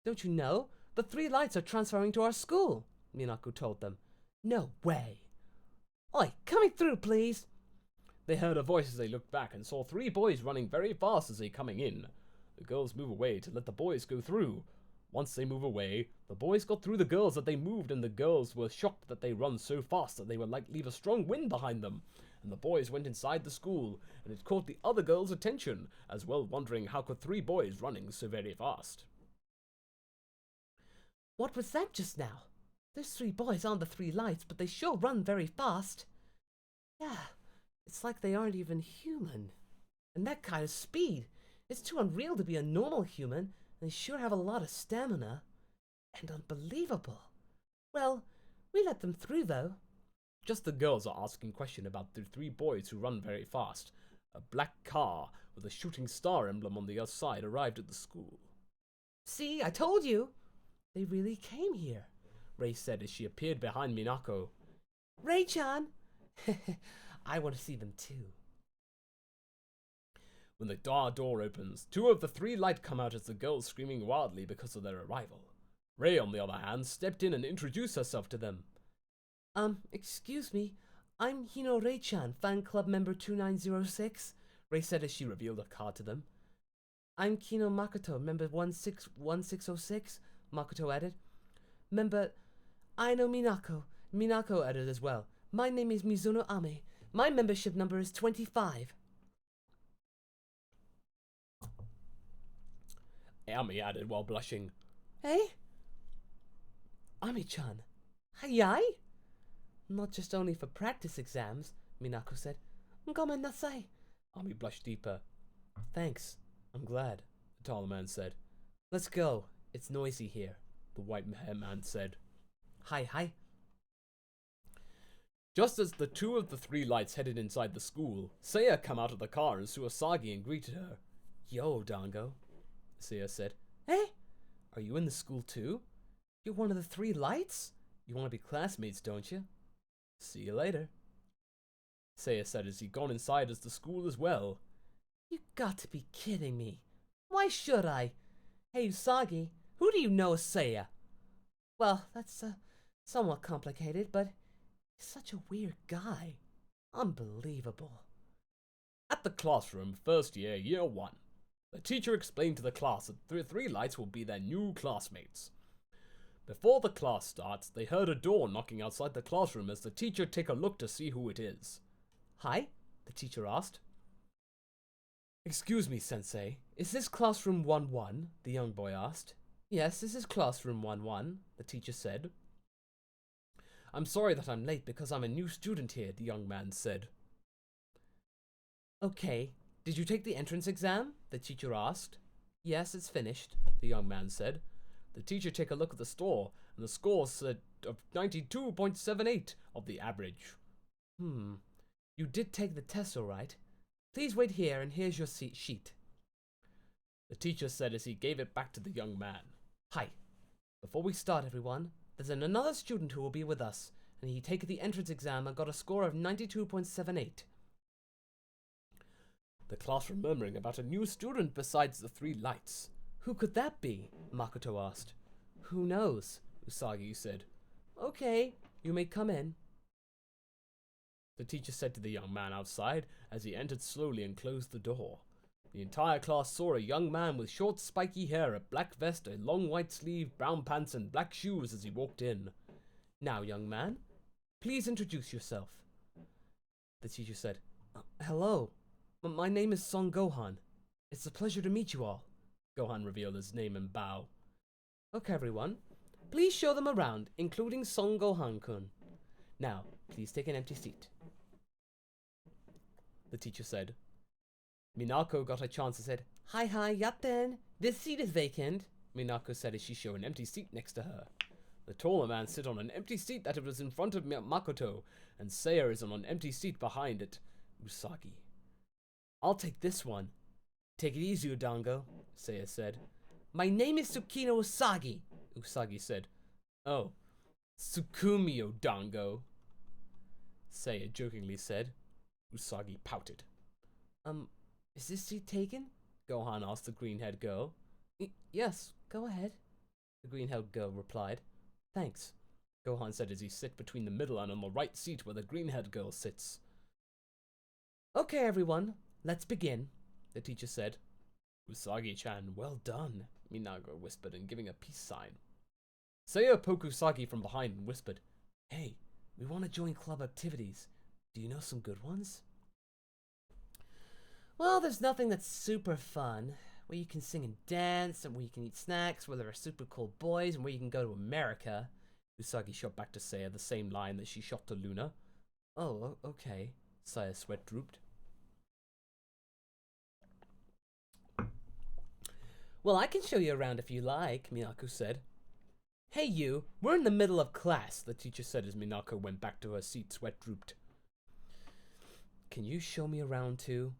Don't you know? The 3 lights are transferring to our school, Minako told them. No way. Oi, coming through, please.
They heard a voice as they looked back and saw 3 boys running very fast as they coming in. The girls move away to let the boys go through. Once they move away, the boys got through the girls that they moved, and the girls were shocked that they run so fast that they would leave a strong wind behind them. and the boys went inside the school, and it caught the other girls' attention, as well wondering how could 3 boys running so very fast.
What was that just now? There's 3 boys on the 3 lights, but they sure run very fast. Yeah, it's like they aren't even human. And that kind of speed. It's too unreal to be a normal human, and they sure have a lot of stamina. And unbelievable. Well, we let them through, though.
Just the girls are asking questions about the 3 boys who run very fast. A black car with a shooting star emblem on the other side arrived at the school.
See, I told you. They really came here,
Ray said as she appeared behind Minako.
Ray-chan! I want to see them too.
When the door opens, 2 of the 3 light come out as the girls screaming wildly because of their arrival. Ray, on the other hand, stepped in and introduced herself to them.
Excuse me, I'm Hino Ray-chan, fan club member 2906, Ray said as she revealed her card to them. I'm Kino Makoto, member 1606, Makoto added. Member Aino Minako, Minako added as well. My name is Mizuno Ame. My membership number is 25.
Ame added while blushing.
Hey? Ame-chan. Hayai? Not just only for practice exams, Minako said. Gomen nasai.
Ame blushed deeper.
Thanks. I'm glad,
the tall man said.
Let's go. It's noisy here,
the white hair man said.
Hi.
Just as the 2 of the 3 lights headed inside the school, Seiya came out of the car and saw Asagi and greeted her.
Yo, Dango,
Seiya said.
Hey?
Are you in the school too?
You're one of the 3 lights?
You want to be classmates, don't you? See you later, Seiya said as he'd gone inside as the school as well.
You got to be kidding me. Why should I? Hey, Usagi, who do you know as Seiya? Well, that's somewhat complicated, but he's such a weird guy. Unbelievable.
At the classroom, first year, year 1, the teacher explained to the class that the 3 lights will be their new classmates. Before the class starts, they heard a door knocking outside the classroom as the teacher take a look to see who it is.
Hi? The teacher asked.
Excuse me, Sensei.
Is this classroom 1-1? The young boy asked. Yes, this is classroom 1-1, the teacher said.
I'm sorry that I'm late because I'm a new student here, the young man said.
Okay, did you take the entrance exam? The teacher asked. Yes, it's finished, the young man said.
The teacher took a look at the score, and the score said of 92.78 of the average.
You did take the test, all right. Please wait here, and here's your sheet.
The teacher said as he gave it back to the young man.
Hi. Before we start, everyone, there's another student who will be with us, and he took the entrance exam and got a score of 92.78.
The class were murmuring about a new student besides the 3 lights.
Who could that be? Makoto asked. Who knows? Usagi said. Okay, you may come in.
The teacher said to the young man outside as he entered slowly and closed the door. The entire class saw a young man with short spiky hair, a black vest, a long white sleeve, brown pants and black shoes as he walked in. Now, young man, please introduce yourself. The teacher said. Hello, my name is Son Gohan. It's a pleasure to meet you all. Gohan revealed his name and bow. Okay, everyone. Please show them around, including Son Gohan-kun. Now, please take an empty seat. The teacher said. Minako got a chance and said, Hi, yatten. This seat is vacant, Minako said as she showed an empty seat next to her. The taller man sit on an empty seat that was in front of Makoto, and Seiya is on an empty seat behind it, Usagi. I'll take this one. Take it easy, Udango, Seiya said. My name is Tsukino Usagi, Usagi said. Oh, Tsukumi Udango, Seiya jokingly said. Usagi pouted. Is this seat taken? Gohan asked the green-haired girl. Yes, go ahead, the green-haired girl replied. Thanks, Gohan said as he sat between the middle and on the right seat where the green-haired girl sits. Okay, everyone, let's begin, the teacher said. Usagi-chan, well done, Minago whispered and giving a peace sign. Seiya poked Usagi from behind and whispered, Hey, we want to join club activities.
Do you know some good ones? Well, there's nothing that's super fun. Where you can sing and dance, and where you can eat snacks, where there are super cool boys, and where you can go to America. Usagi shot back to Saya the same line that she shot to Luna. Oh, okay. Saya's sweat drooped. Well, I can show you around if you like, Minako said. Hey you, we're in the middle of class, the teacher said as Minako went back to her seat, sweat drooped. Can you show me around too?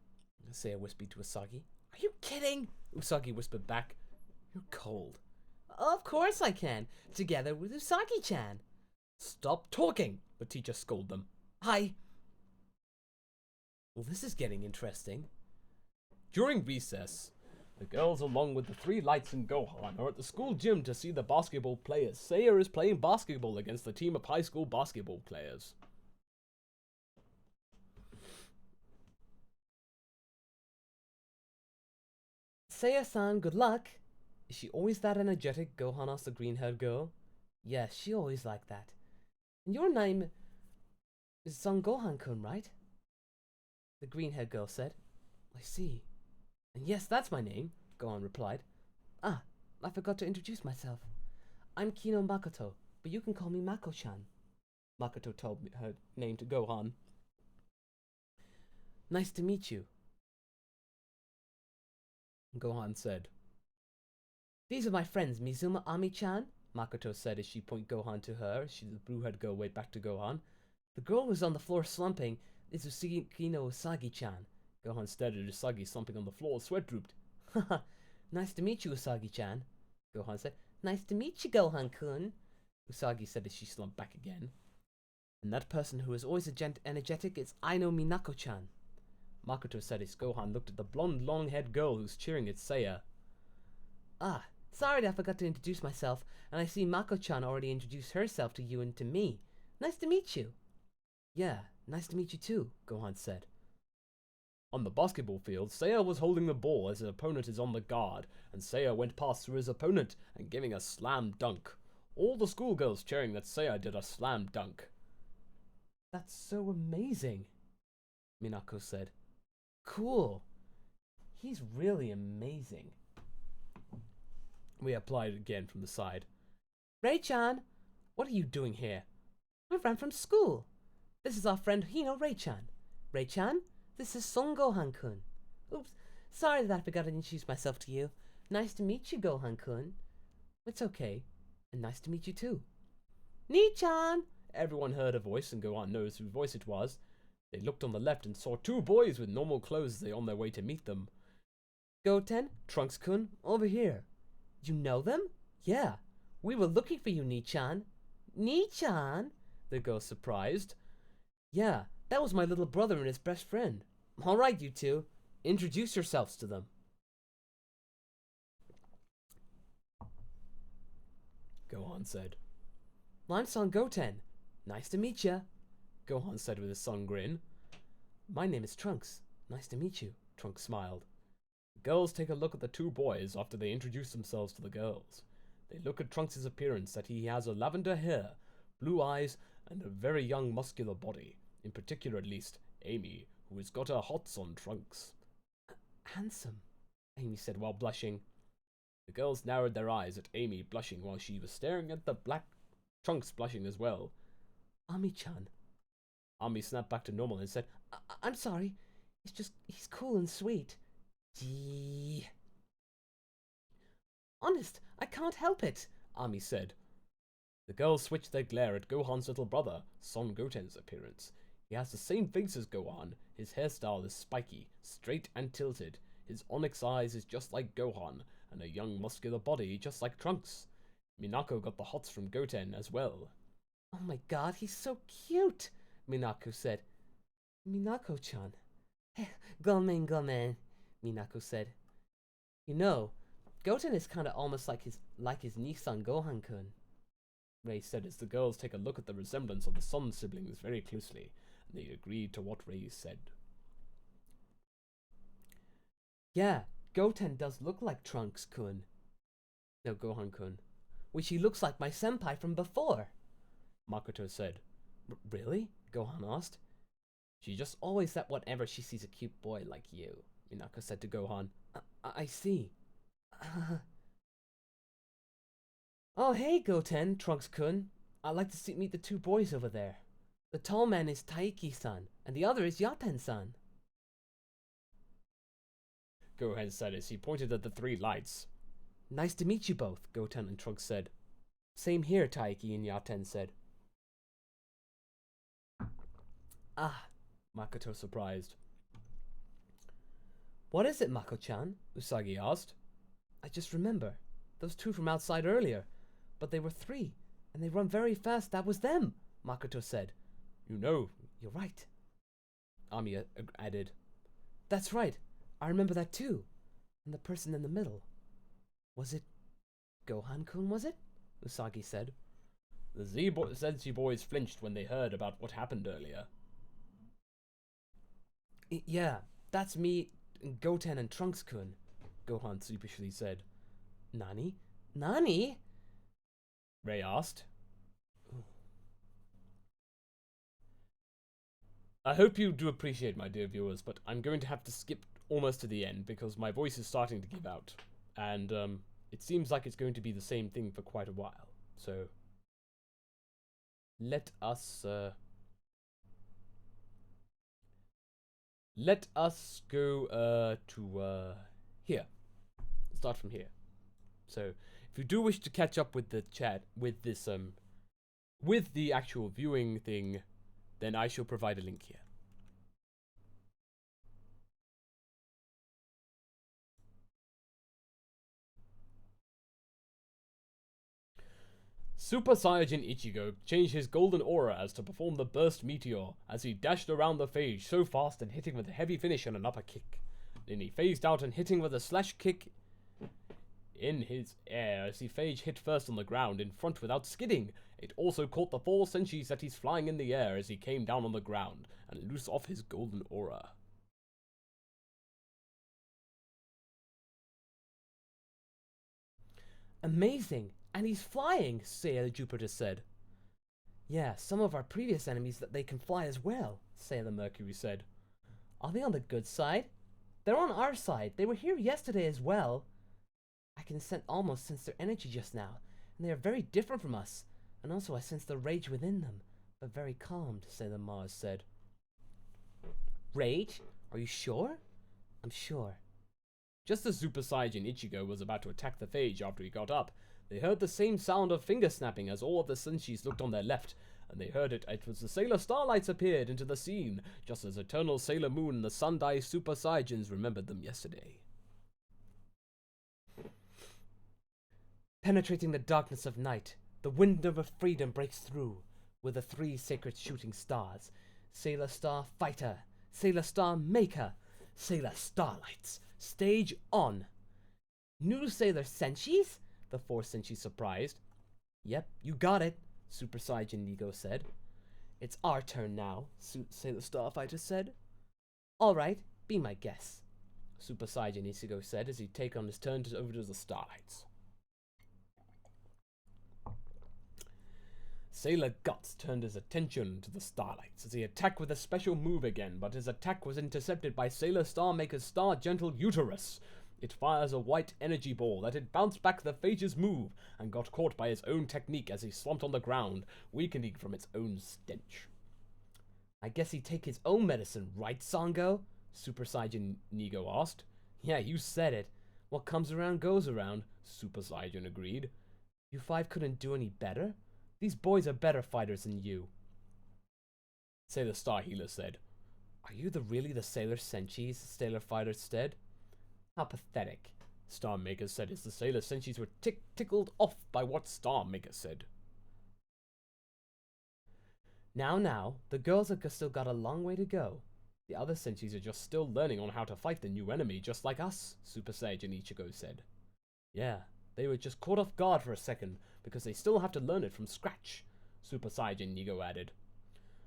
Saya whispered to Usagi. Are you kidding? Usagi whispered back. You're cold. Of course I can, together with Usagi-chan. Stop talking, the teacher scolded them. Well, this is getting interesting.
During recess, the girls, along with the three lights and Gohan, are at the school gym to see the basketball players. Saya is playing basketball against the team of high school basketball players.
Saya-san, good luck. Is she always that energetic? Gohan asked the green-haired girl. Yes, she always like that. And your name is Son Gohan-kun, right? The green-haired girl said. I see. And yes, that's my name, Gohan replied. Ah, I forgot to introduce myself. I'm Kino Makoto, but you can call me Mako-chan. Makoto told me her name to Gohan. Nice to meet you, Gohan said. These are my friends, Mizuma Ami-chan, Makoto said as she pointed Gohan to her. The blue-haired girl went back to Gohan. The girl who was on the floor slumping is Kino Usagi-chan. Gohan stared at Usagi slumping on the floor, sweat drooped. Haha, nice to meet you, Usagi-chan, Gohan said. Nice to meet you, Gohan-kun, Usagi said as she slumped back again. And that person who is always energetic is Aino Minako-chan, Makoto said as Gohan looked at the blonde, long-haired girl who's cheering at Saya. Ah, sorry that I forgot to introduce myself, and I see Mako-chan already introduced herself to you and to me. Nice to meet you. Yeah, nice to meet you too, Gohan said.
On the basketball field, Saya was holding the ball as his opponent is on the guard, and Saya went past through his opponent and giving a slam dunk. All the schoolgirls cheering that Saya did a slam dunk.
That's so amazing, Minako said. Cool. He's really amazing.
We applied again from the side.
Ray-chan, what are you doing here? I ran from school. This is our friend Hino Ray-chan. Ray-chan, this is Son Gohan-kun. Oops, sorry that I forgot to introduce myself to you. Nice to meet you, Gohan-kun. It's okay, and nice to meet you too. Ni-chan!
Everyone heard a voice, and Gohan knows whose voice it was. They looked on the left and saw two boys with normal clothes as they on their way to meet them.
Goten, Trunks-kun, over here. You know them? Yeah, we were looking for you, Ni-chan. Ni-chan? The girl surprised. Yeah, that was my little brother and his best friend. All right, you two, introduce yourselves to them.
Gohan said.
I'm Son Goten. Nice to meet ya.
Gohan said with a sun grin.
My name is Trunks. Nice to meet you.
Trunks smiled. The girls take a look at the two boys after they introduce themselves to the girls. They look at Trunks' appearance, that he has a lavender hair, blue eyes, and a very young muscular body. In particular, at least, Amy, who has got her hots on Trunks.
Handsome,
Amy said while blushing. The girls narrowed their eyes at Amy blushing while she was staring at the black Trunks blushing as well.
Ami-chan.
Ami snapped back to normal and said,
I'm sorry. It's just, he's cool and sweet. Gee. Honest, I can't help it, Ami said.
The girls switched their glare at Gohan's little brother, Son Goten's appearance. He has the same face as Gohan. His hairstyle is spiky, straight and tilted. His onyx eyes is just like Gohan, and a young muscular body just like Trunks. Minako got the hots from Goten as well.
Oh my god, he's so cute, Minako said. Minako-chan. Gomen, Minako said. You know, Goten is kinda almost like his Nissan Gohan-kun, Ray said as the girls take a look at the resemblance of the Son siblings very closely, and they agreed to what Ray said. Yeah, Goten does look like Trunks-kun. No, Gohan-kun. Which he looks like my senpai from before, Makoto said. Really? Gohan asked. She just always said whatever she sees a cute boy like you, Minako said to Gohan. I see. Oh, hey, Goten, Trunks-kun. I'd like to meet the two boys over there. The tall man is Taiki-san, and the other is Yaten-san.
Gohan said as he pointed at the three lights.
Nice to meet you both, Goten and Trunks said. Same here, Taiki and Yaten said. Ah,
Makoto surprised.
What is it, Mako-chan? Usagi asked. I just remember. Those two from outside earlier. But they were three, and they run very fast. That was them, Makoto said.
You know.
You're right. Ami added. That's right. I remember that too. And the person in the middle. Was it Gohan-kun, was it? Usagi said.
The Senshi boys flinched when they heard about what happened earlier.
Yeah, that's me, Goten and Trunks-kun, Gohan sheepishly said. Nani? Nani?
Ray asked. I hope you do appreciate, my dear viewers, but I'm going to have to skip almost to the end because my voice is starting to give out. And it seems like it's going to be the same thing for quite a while. So let us go to here. Start from here. So if you do wish to catch up with the chat with this with the actual viewing thing, then I shall provide a link here. Super Saiyajin Ichigo changed his golden aura as to perform the burst meteor as he dashed around the phase so fast and hitting with a heavy finish and an upper kick. Then he phased out and hitting with a slash kick in his air as he phage hit first on the ground in front without skidding. It also caught the 4 senshis that he's flying in the air as he came down on the ground and loose off his golden aura.
Amazing! And he's flying, Sailor Jupiter said. Yeah, some of our previous enemies that they can fly as well, Sailor Mercury said. Are they on the good side? They're on our side. They were here yesterday as well. I can almost sense their energy just now, and they are very different from us. And also I sense the rage within them, but very calmed, Sailor Mars said. Rage? Are you sure? I'm sure.
Just as Super Saiyajin Ichigo was about to attack the phage after he got up, they heard the same sound of finger snapping as all of the senshis looked on their left, and they heard it. It was the Sailor Starlights appeared into the scene, just as Eternal Sailor Moon and the Sunday Super Saiyajins remembered them yesterday.
Penetrating the darkness of night, the window of freedom breaks through with the 3 sacred shooting stars. Sailor Star Fighter, Sailor Star Maker, Sailor Starlights. Stage on. New Sailor Senshis? The 4 senshis surprised. Yep, you got it, Super Saiyajin Nigo said. It's our turn now, Sailor Starfighter said. Alright, be my guest, Super Saiyajin Ichigo said as he'd take on his turn over to the Starlights. Sailor Guts turned his attention to the Starlights as he attacked with a special move again, but his attack was intercepted by Sailor Star Maker's Star Gentle Uterus. It fires a white energy ball that had bounced back the phage's move and got caught by his own technique as he slumped on the ground, weakening from its own stench. I guess he'd take his own medicine, right, Sango? Super Saiyajin Nigo asked. Yeah, you said it. What comes around goes around, Super Saiyajin agreed. You 5 couldn't do any better? These boys are better fighters than you. Sailor Star Healer said. Are you really the Sailor Senshis? Sailor Fighter said. How pathetic, Star Maker said as the Sailor Senshis were tickled off by what Star Maker said. Now, the girls have still got a long way to go. The other Senshis are just still learning on how to fight the new enemy, just like us, Super Saiyajin Ichigo said. Yeah, they were just caught off guard for a second, because they still have to learn it from scratch, Super Saiyajin Nigo added.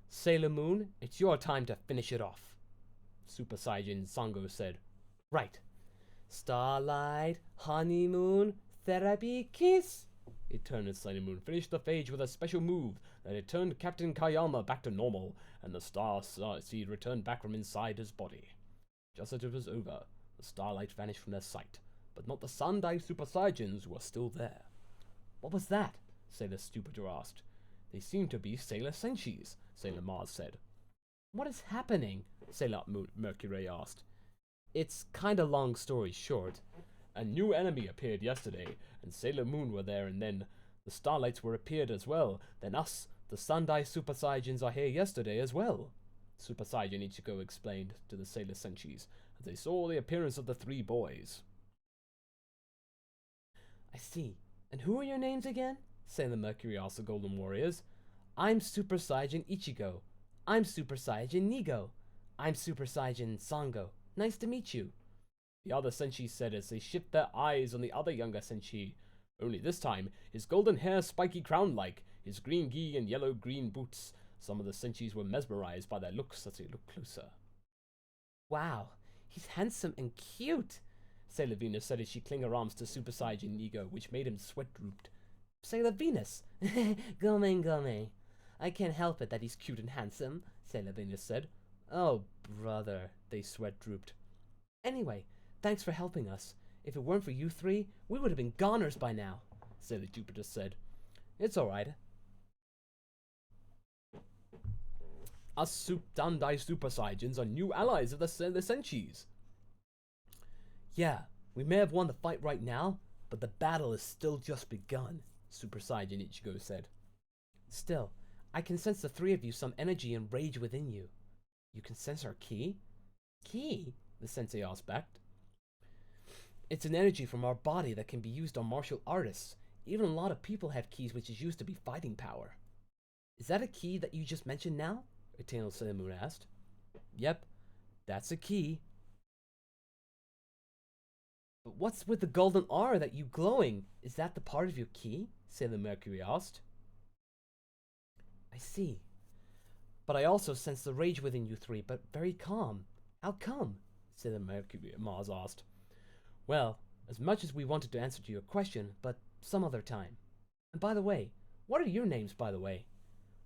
Sailor Moon, it's your time to finish it off, Super Saiyajin Sango said. Right. Starlight, honeymoon, therapy kiss. Eternal Sailor Moon finished the phage with a special move
that it turned Captain Kayama back to normal, and the star seed returned back from inside his body. Just as it was over, the starlight vanished from their sight, but not the Sandai Super Saiyajins who were still there. What was that? Sailor Stupider asked. They seem to be Sailor Senshis, Sailor Mars said. What is happening? Sailor Mercury asked. It's kinda long story short. A new enemy appeared yesterday, and Sailor Moon were there, and then the Starlights were appeared as well. Then us, the Sandai Super Saiyajins, are here yesterday as well. Super Saiyan Ichigo explained to the Sailor Senshis as they saw the appearance of the three boys. I see. And who are your names again? Sailor Mercury asked the Golden Warriors. I'm Super Saiyan Ichigo. I'm Super Saiyan Nigo. I'm Super Saiyan Sango. Nice to meet you. The other Senshi said as they shifted their eyes on the other younger Senshi. Only this time, his golden hair spiky crown-like, his green gi and yellow-green boots. Some of the Senshis were mesmerized by their looks as they looked closer. Wow, he's handsome and cute, Sailor Venus said as she clinged her arms to Super Saiyan Nigo, which made him sweat drooped. Sailor Venus! Gome. I can't help it that he's cute and handsome, Sailor Venus said. Oh, brother, they sweat drooped. Anyway, thanks for helping us. If it weren't for you three, we would have been goners by now, Sailor Jupiter said. It's alright. Us Dandai Super Saiyajins are new allies of the Senshis. Yeah, we may have won the fight right now, but the battle is still just begun, Super Saiyan Ichigo said. Still, I can sense the three of you some energy and rage within you. You can sense our ki? Ki? The sensei asked back. It's an energy from our body that can be used on martial artists. Even a lot of people have keys which is used to be fighting power. Is that a key that you just mentioned now? Eternal Sailor Moon asked. Yep, that's a key. But what's with the golden aura that you glowing? Is that the part of your key? Sailor Mercury asked. I see. But I also sense the rage within you three, but very calm. How come? Sailor Mars asked. Well, as much as we wanted to answer to your question, but some other time. And by the way, what are your names, by the way?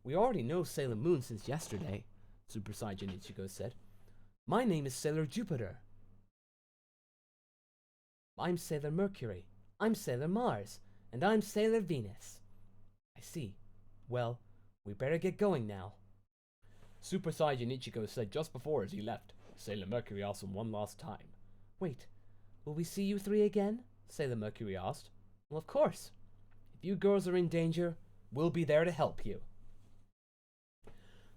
We already know Sailor Moon since yesterday, Super Saiyan Ichigo said. My name is Sailor Jupiter. I'm Sailor Mercury. I'm Sailor Mars. And I'm Sailor Venus. I see. Well, we better get going now. Super Saiyan Ichigo said just before as he left. Sailor Mercury asked him one last time. Wait, will we see you three again? Sailor Mercury asked. Well, of course. If you girls are in danger, we'll be there to help you.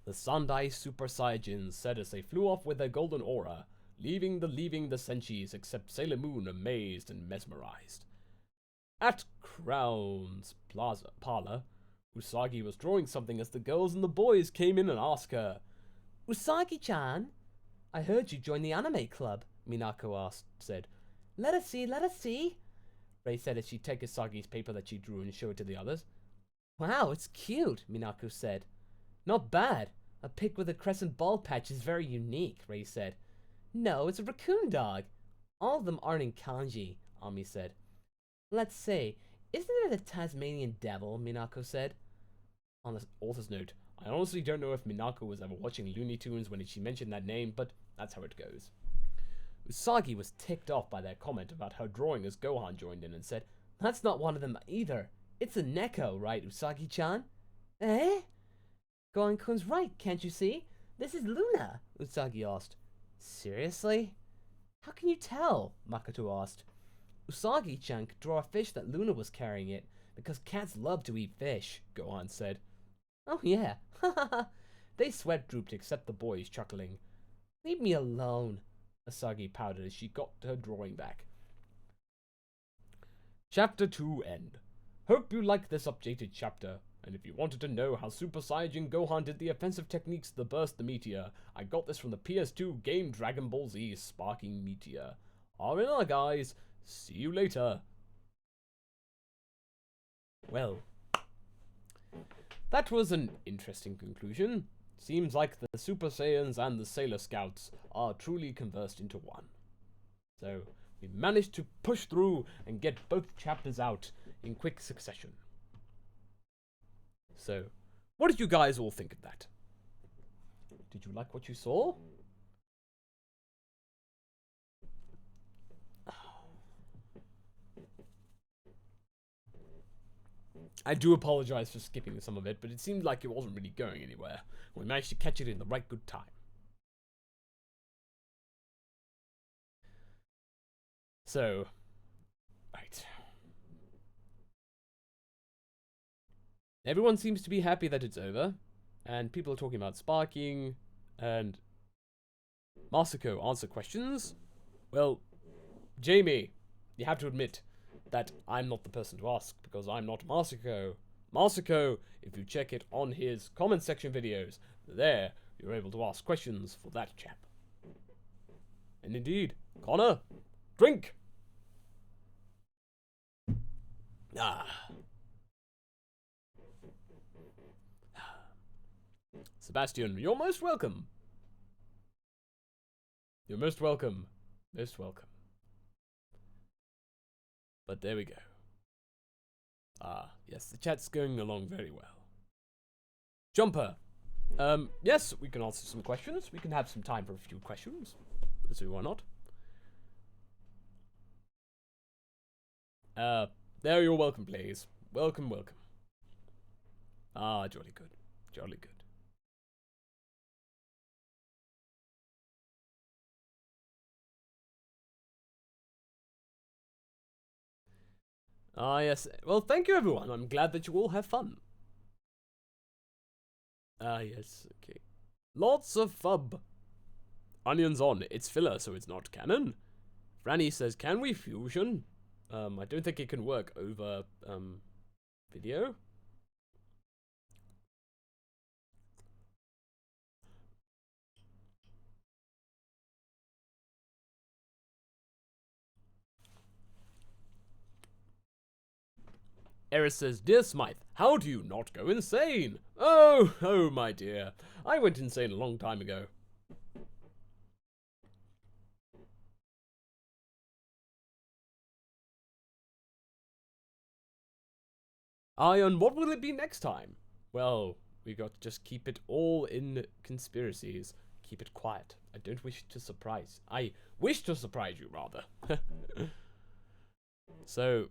The Sandai Super Saiyajins said as they flew off with their golden aura, leaving the Senshis except Sailor Moon amazed and mesmerized. At Crown's parlor, Usagi was drawing something as the girls and the boys came in and asked her, Usagi-chan, I heard you joined the anime club, Minako said. Let us see. Ray said as she took Usagi's paper that she drew and showed it to the others. Wow, it's cute, Minako said. Not bad. A pig with a crescent ball patch is very unique, Ray said. No, it's a raccoon dog. All of them aren't in kanji, Ami said. Let's see. Isn't it a Tasmanian devil, Minako said. On the author's note, I honestly don't know if Minako was ever watching Looney Tunes when she mentioned that name, but that's how it goes. Usagi was ticked off by their comment about her drawing as Gohan joined in and said, That's not one of them either. It's a Neko, right, Usagi-chan? Eh? Gohan-kun's right, can't you see? This is Luna, Usagi asked. Seriously? How can you tell? Makoto asked. Usagi-chan could draw a fish that Luna was carrying it, because cats love to eat fish, Gohan said. Oh yeah, They sweat drooped except the boys, chuckling. Leave me alone, Usagi pouted as she got her drawing back. Chapter 2 end. Hope you liked this updated chapter, and if you wanted to know how Super Saiyan Gohan did the offensive techniques to burst the meteor, I got this from the PS2 game Dragon Ball Z Sparking Meteor. R&R guys, see you later. Well, that was an interesting conclusion. Seems like the Super Saiyans and the Sailor Scouts are truly conversed into one. So, we managed to push through and get both chapters out in quick succession. So, What did you guys all think of that? Did you like what you saw? I do apologize for skipping some of it, but it seemed like it wasn't really going anywhere. We managed to catch it in the right good time. So, right. Everyone seems to be happy that it's over, and people are talking about sparking, and Masako answer questions. Well, Jamie, you have to admit that I'm not the person to ask, because I'm not Masako. Masako, if you check it on his comment section videos, there, you're able to ask questions for that chap. And indeed, Connor, drink! Ah. Sebastian, you're most welcome. You're most welcome. Most welcome. But there we go. Ah, yes, the chat's going along very well. Jumper. Yes, we can answer some questions. We can have some time for a few questions. So why not? There you're welcome, please. Welcome, welcome. Ah, jolly good. Jolly good. Ah, yes. Well, thank you, everyone. I'm glad that you all have fun. Ah, yes. Okay. Lots of fub. Onions on. It's filler, so it's not canon. Franny says, can we fusion? I don't think it can work over, video. Eris says, dear Smythe, how do you not go insane? Oh, my dear. I went insane a long time ago. Ion, what will it be next time? Well, we got to just keep it all in conspiracies. Keep it quiet. I don't wish to surprise. I wish to surprise you, rather. So...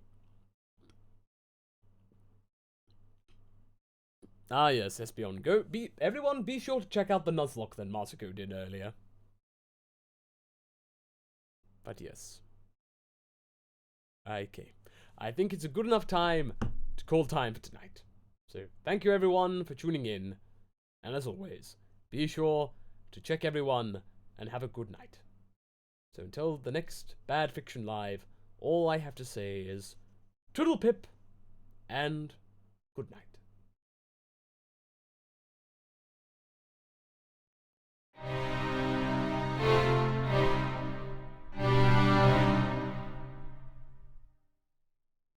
Ah, yes, Espeon. Everyone, be sure to check out the Nuzlocke that Masako did earlier. But yes. Okay. I think it's a good enough time to call time for tonight. So, thank you everyone for tuning in. And as always, be sure to check everyone and have a good night. So until the next Bad Fiction Live, all I have to say is Toodle Pip and good night.